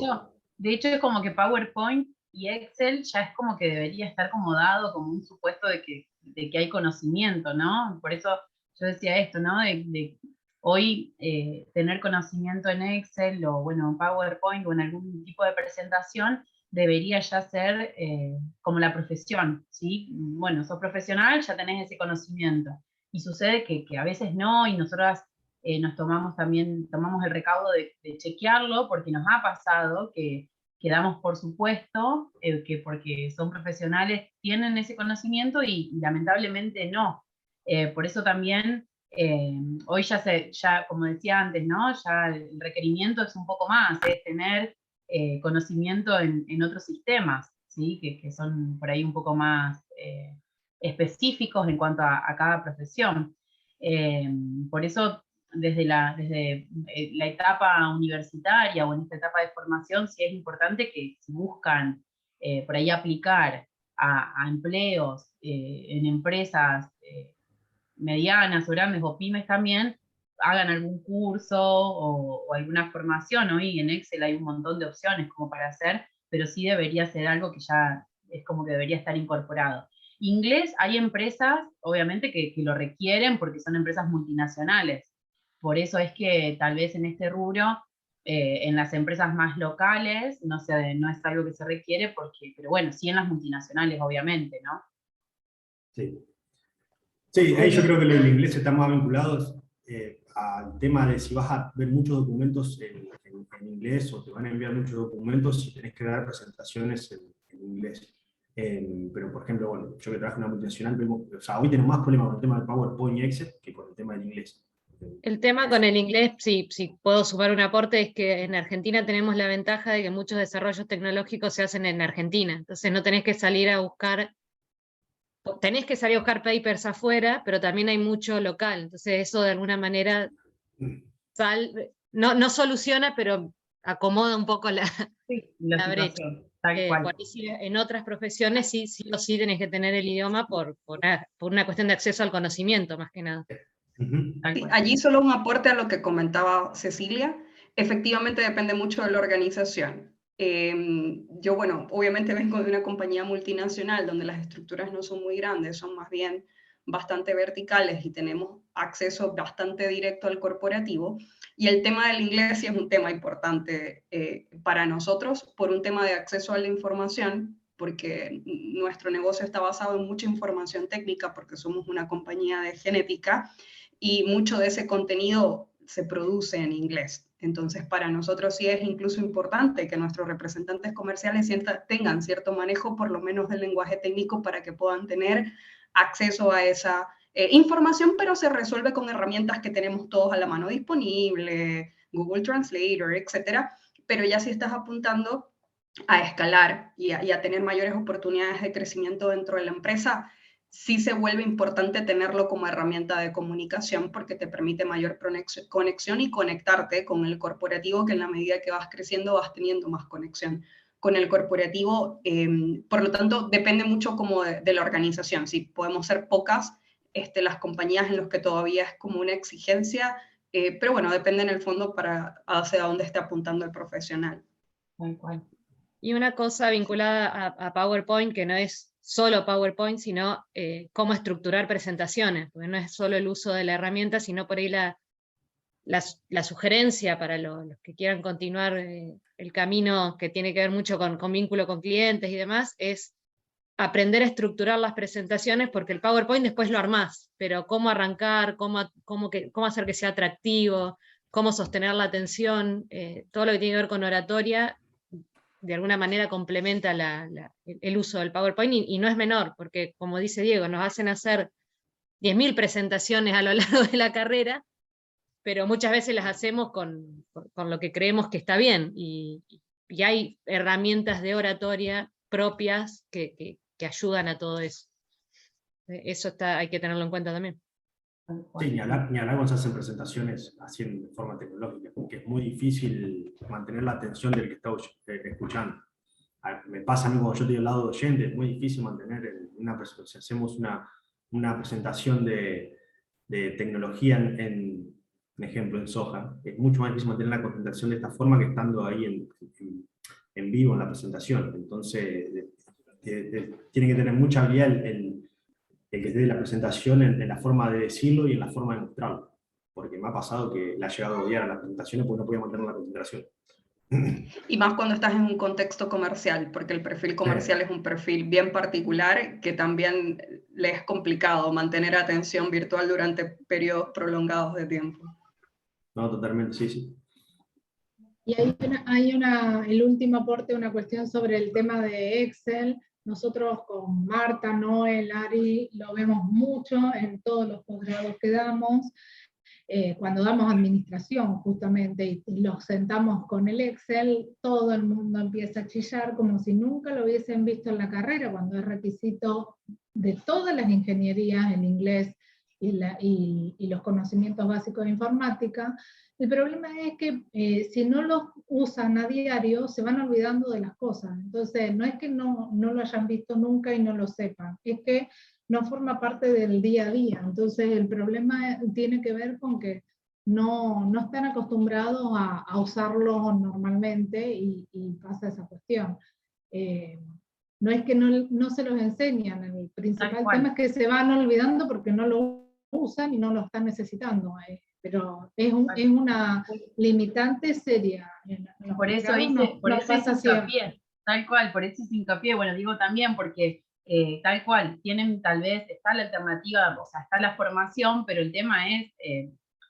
De hecho, es como que PowerPoint y Excel ya es como que debería estar como dado como un supuesto de que hay conocimiento, ¿no? Por eso yo decía esto, ¿no? De hoy tener conocimiento en Excel o, bueno, en PowerPoint o en algún tipo de presentación debería ya ser como la profesión, ¿sí? Bueno, sos profesional, ya tenés ese conocimiento. Y sucede que a veces no, y nosotras tomamos el recaudo de chequearlo, porque nos ha pasado que damos por supuesto que porque son profesionales tienen ese conocimiento y lamentablemente no. Por eso también hoy ya, como decía antes, ¿no? Ya el requerimiento es un poco más, es tener conocimiento en otros sistemas, ¿sí? Que son por ahí un poco más específicos en cuanto a cada profesión. Por eso desde la etapa universitaria o en esta etapa de formación, sí es importante que si buscan por ahí aplicar a empleos en empresas medianas o grandes o pymes también, hagan algún curso o alguna formación, ¿no? Y en Excel hay un montón de opciones como para hacer, pero sí debería ser algo que ya es como que debería estar incorporado. Inglés, hay empresas, obviamente, que lo requieren porque son empresas multinacionales. Por eso es que tal vez en este rubro, en las empresas más locales, no es algo que se requiere, pero bueno, sí en las multinacionales, obviamente, ¿no? Sí. Sí, ahí yo creo que el inglés está más vinculado al tema de si vas a ver muchos documentos en inglés o te van a enviar muchos documentos y tenés que dar presentaciones en inglés. Pero, por ejemplo, bueno, yo que trabajo en una multinacional, o sea, hoy tenemos más problemas con el tema del PowerPoint y Excel que con el tema del inglés. El tema con el inglés, si puedo sumar un aporte, es que en Argentina tenemos la ventaja de que muchos desarrollos tecnológicos se hacen en Argentina. Entonces no tenés que salir a buscar papers afuera, pero también hay mucho local. Entonces eso de alguna manera no soluciona, pero acomoda un poco la brecha. Por ahí sí, en otras profesiones sí o sí tenés que tener el idioma por una cuestión de acceso al conocimiento, más que nada. Allí solo un aporte a lo que comentaba Cecilia. Efectivamente depende mucho de la organización. Yo, bueno, obviamente vengo de una compañía multinacional donde las estructuras no son muy grandes, son más bien bastante verticales y tenemos acceso bastante directo al corporativo. Y el tema del inglés sí es un tema importante para nosotros, por un tema de acceso a la información, porque nuestro negocio está basado en mucha información técnica, porque somos una compañía de genética, y mucho de ese contenido se produce en inglés. Entonces, para nosotros sí es incluso importante que nuestros representantes comerciales tengan cierto manejo, por lo menos del lenguaje técnico, para que puedan tener acceso a esa información, pero se resuelve con herramientas que tenemos todos a la mano disponible, Google Translator, etcétera. Pero ya si estás apuntando a escalar y a tener mayores oportunidades de crecimiento dentro de la empresa, sí se vuelve importante tenerlo como herramienta de comunicación porque te permite mayor conexión y conectarte con el corporativo, que en la medida que vas creciendo vas teniendo más conexión con el corporativo. Por lo tanto, depende mucho como de la organización. Si podemos ser pocas las compañías en las que todavía es como una exigencia, pero bueno, depende en el fondo para hacia dónde esté apuntando el profesional. Y una cosa vinculada a PowerPoint, que no es solo PowerPoint, sino cómo estructurar presentaciones, porque no es solo el uso de la herramienta, sino por ahí la sugerencia para los que quieran continuar el camino que tiene que ver mucho con vínculo con clientes y demás, es aprender a estructurar las presentaciones, porque el PowerPoint después lo armás, pero cómo arrancar, cómo hacer que sea atractivo, cómo sostener la atención, todo lo que tiene que ver con oratoria, de alguna manera complementa el uso del PowerPoint, y no es menor, porque como dice Diego, nos hacen hacer 10.000 presentaciones a lo largo de la carrera, pero muchas veces las hacemos con lo que creemos que está bien, y hay herramientas de oratoria propias que ayudan a todo eso. Eso hay que tenerlo en cuenta también. Sí, ni hablar cuando se hacen presentaciones así de forma tecnológica, porque es muy difícil mantener la atención del que está escuchando. Me pasa a mí cuando yo estoy al lado de oyente, es muy difícil mantener una presentación. Si hacemos una presentación de tecnología en ejemplo, en Soja, es mucho más difícil mantener la concentración de esta forma que estando ahí en vivo en la presentación. Entonces, tiene que tener mucha habilidad el que esté de la presentación en la forma de decirlo y en la forma de mostrarlo. Porque me ha pasado que la he llegado a odiar a las presentaciones porque no podía mantener la concentración. Y más cuando estás en un contexto comercial, porque el perfil comercial es un perfil bien particular que también le es complicado mantener atención virtual durante periodos prolongados de tiempo. No, totalmente, sí. Y hay el último aporte, una cuestión sobre el tema de Excel. Nosotros con Marta, Noel, Ari, lo vemos mucho en todos los posgrados que damos. Cuando damos administración justamente y los sentamos con el Excel, todo el mundo empieza a chillar como si nunca lo hubiesen visto en la carrera, cuando es requisito de todas las ingenierías, el inglés y los conocimientos básicos de informática. El problema es que si no los usan a diario, se van olvidando de las cosas. Entonces, no es que no lo hayan visto nunca y no lo sepan, es que no forma parte del día a día. Entonces, el problema tiene que ver con que no están acostumbrados a usarlo normalmente y pasa esa cuestión. No es que no se los enseñan, el principal tema es que se van olvidando porque no lo usan y no lo están necesitando. Pero es una limitante seria. Por eso hice hincapié, tal cual, por eso hice hincapié, bueno, digo también porque tal cual, tienen tal vez, está la alternativa, o sea, está la formación, pero el tema es,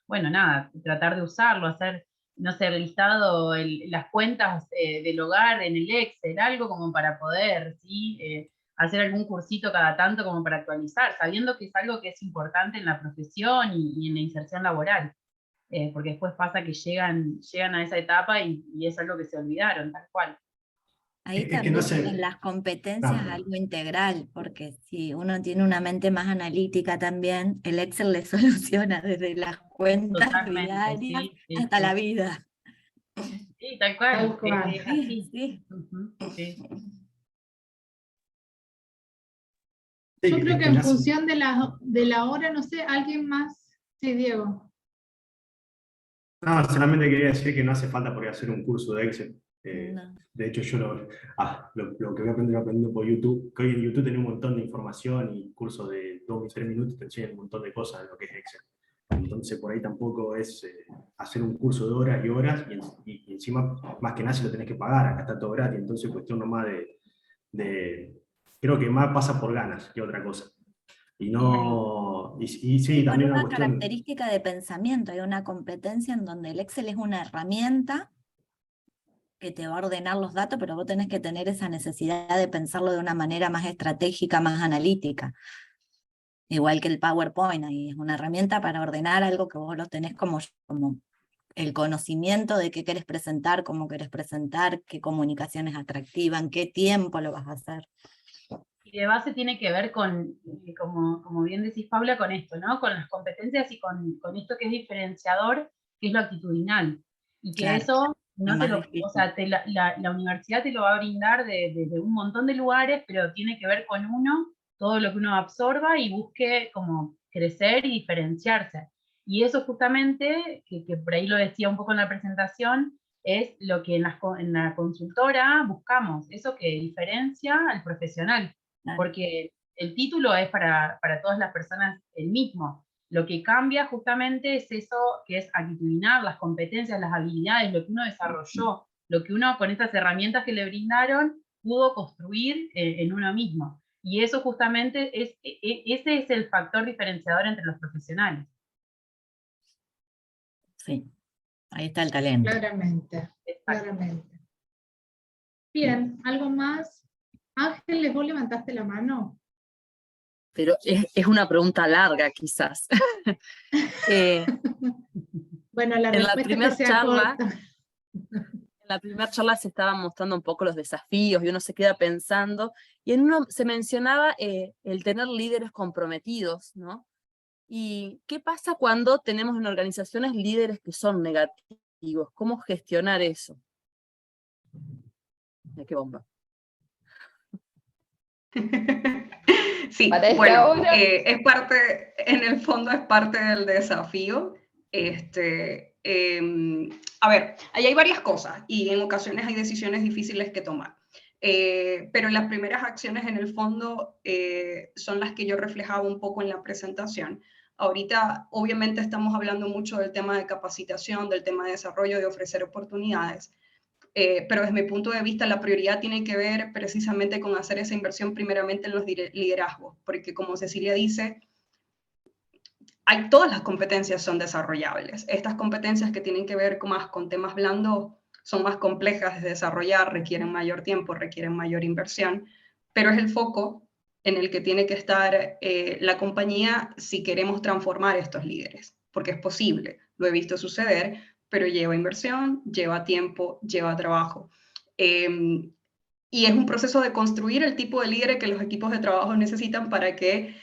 bueno, nada, tratar de usarlo, hacer, no sé, listado las cuentas del hogar en el Excel, algo como para poder, ¿sí? Hacer algún cursito cada tanto como para actualizar, sabiendo que es algo que es importante en la profesión y en la inserción laboral. Porque después pasa que llegan a esa etapa y es algo que se olvidaron, tal cual. Ahí también en las competencias algo integral, porque si uno tiene una mente más analítica también, el Excel le soluciona desde las cuentas diarias hasta la vida. Sí, tal cual. Tal cual. Sí, sí. Sí. Yo creo que en función de la hora, no sé, alguien más. Sí, Diego. No, solamente quería decir que no hace falta por ahí hacer un curso de Excel. No. De hecho, yo lo que voy aprendiendo por YouTube, que hoy en YouTube tenés un montón de información y cursos de 2 o 3 minutos te enseñan un montón de cosas de lo que es Excel. Entonces, por ahí tampoco es hacer un curso de horas y horas y encima, más que nada, si lo tenés que pagar, acá está todo gratis. Entonces, cuestión nomás creo que más pasa por ganas que otra cosa. Y no, y sí, también una cuestión... característica de pensamiento, hay una competencia en donde el Excel es una herramienta que te va a ordenar los datos, pero vos tenés que tener esa necesidad de pensarlo de una manera más estratégica, más analítica. Igual que el PowerPoint, ahí es una herramienta para ordenar algo que vos lo tenés como el conocimiento de qué querés presentar, cómo querés presentar, qué comunicaciones atractivas, en qué tiempo lo vas a hacer. Y de base tiene que ver con, como bien decís, Paula, con esto, ¿no? Con las competencias y con esto que es diferenciador, que es lo actitudinal. Y que Claro, eso no te lo, difícil. o sea, la universidad te lo va a brindar desde un montón de lugares, pero tiene que ver con todo lo que uno absorba y busque como crecer y diferenciarse. Y eso justamente, que por ahí lo decía un poco en la presentación, es lo que en la consultora buscamos, eso que diferencia al profesional. Porque el título es para todas las personas el mismo. Lo que cambia justamente es eso que es actitudinal, las competencias, las habilidades, lo que uno desarrolló, lo que uno con estas herramientas que le brindaron pudo construir en uno mismo. Y eso justamente ese es el factor diferenciador entre los profesionales. Sí, ahí está el talento. Claramente, claramente. Bien, ¿algo más? Ángeles, ¿vos levantaste la mano? Pero es una pregunta larga, quizás. Bueno, la respuesta que sea corta. En la primera charla se estaban mostrando un poco los desafíos y uno se queda pensando, y en uno se mencionaba el tener líderes comprometidos, ¿no? ¿Y qué pasa cuando tenemos en organizaciones líderes que son negativos? ¿Cómo gestionar eso? ¡Qué bomba! Sí, bueno, es parte, en el fondo es parte del desafío. A ver, ahí hay varias cosas y en ocasiones hay decisiones difíciles que tomar. Pero las primeras acciones en el fondo son las que yo reflejaba un poco en la presentación. Ahorita obviamente estamos hablando mucho del tema de capacitación, del tema de desarrollo, de ofrecer oportunidades. Pero desde mi punto de vista la prioridad tiene que ver precisamente con hacer esa inversión primeramente en los liderazgos, porque como Cecilia dice, todas las competencias son desarrollables. Estas competencias que tienen que ver más con temas blandos son más complejas de desarrollar, requieren mayor tiempo, requieren mayor inversión, pero es el foco en el que tiene que estar la compañía si queremos transformar estos líderes, porque es posible, lo he visto suceder, pero lleva inversión, lleva tiempo, lleva trabajo. Y es un proceso de construir el tipo de líderes que los equipos de trabajo necesitan para que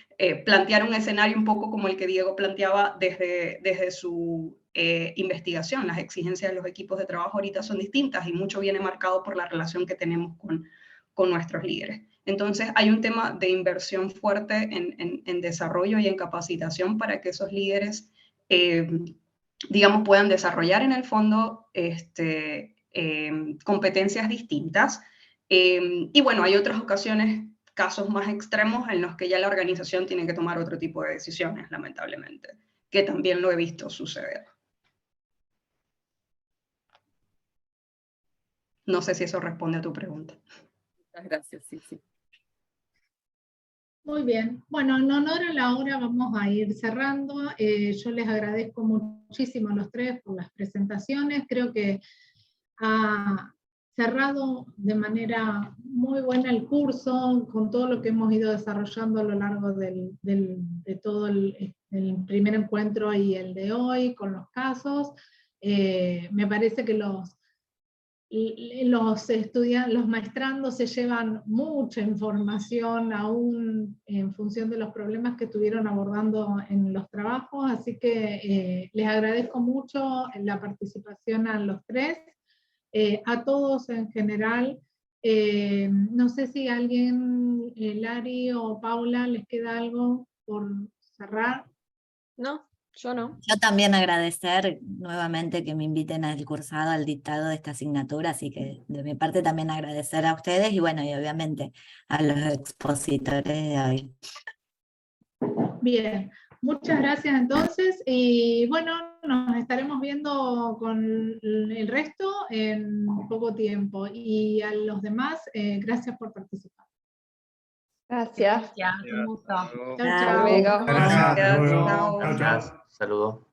plantear un escenario un poco como el que Diego planteaba desde su investigación. Las exigencias de los equipos de trabajo ahorita son distintas y mucho viene marcado por la relación que tenemos con nuestros líderes. Entonces hay un tema de inversión fuerte en desarrollo y en capacitación para que esos líderes, digamos, puedan desarrollar en el fondo competencias distintas. Y bueno, hay otras ocasiones, casos más extremos en los que ya la organización tiene que tomar otro tipo de decisiones, lamentablemente, que también lo he visto suceder. No sé si eso responde a tu pregunta. Muchas gracias, sí, sí. Muy bien. Bueno, en honor a la hora vamos a ir cerrando. Yo les agradezco muchísimo a los tres por las presentaciones. Creo que ha cerrado de manera muy buena el curso, con todo lo que hemos ido desarrollando a lo largo de todo el primer encuentro y el de hoy, con los casos. Me parece que los maestrandos se llevan mucha información aún en función de los problemas que estuvieron abordando en los trabajos, así que les agradezco mucho la participación a los tres, a todos en general. No sé si alguien, Lari o Paula, les queda algo por cerrar. No, yo no. Yo también agradecer nuevamente que me inviten al cursado, al dictado de esta asignatura, así que de mi parte también agradecer a ustedes y bueno, y obviamente a los expositores de hoy. Bien, muchas gracias entonces, y bueno, nos estaremos viendo con el resto en poco tiempo, y a los demás, gracias por participar. Gracias. Gracias, un gusto. Chao, Hasta chao. luego. Gracias. Hasta luego. Chao. Chao, chao. Saludos.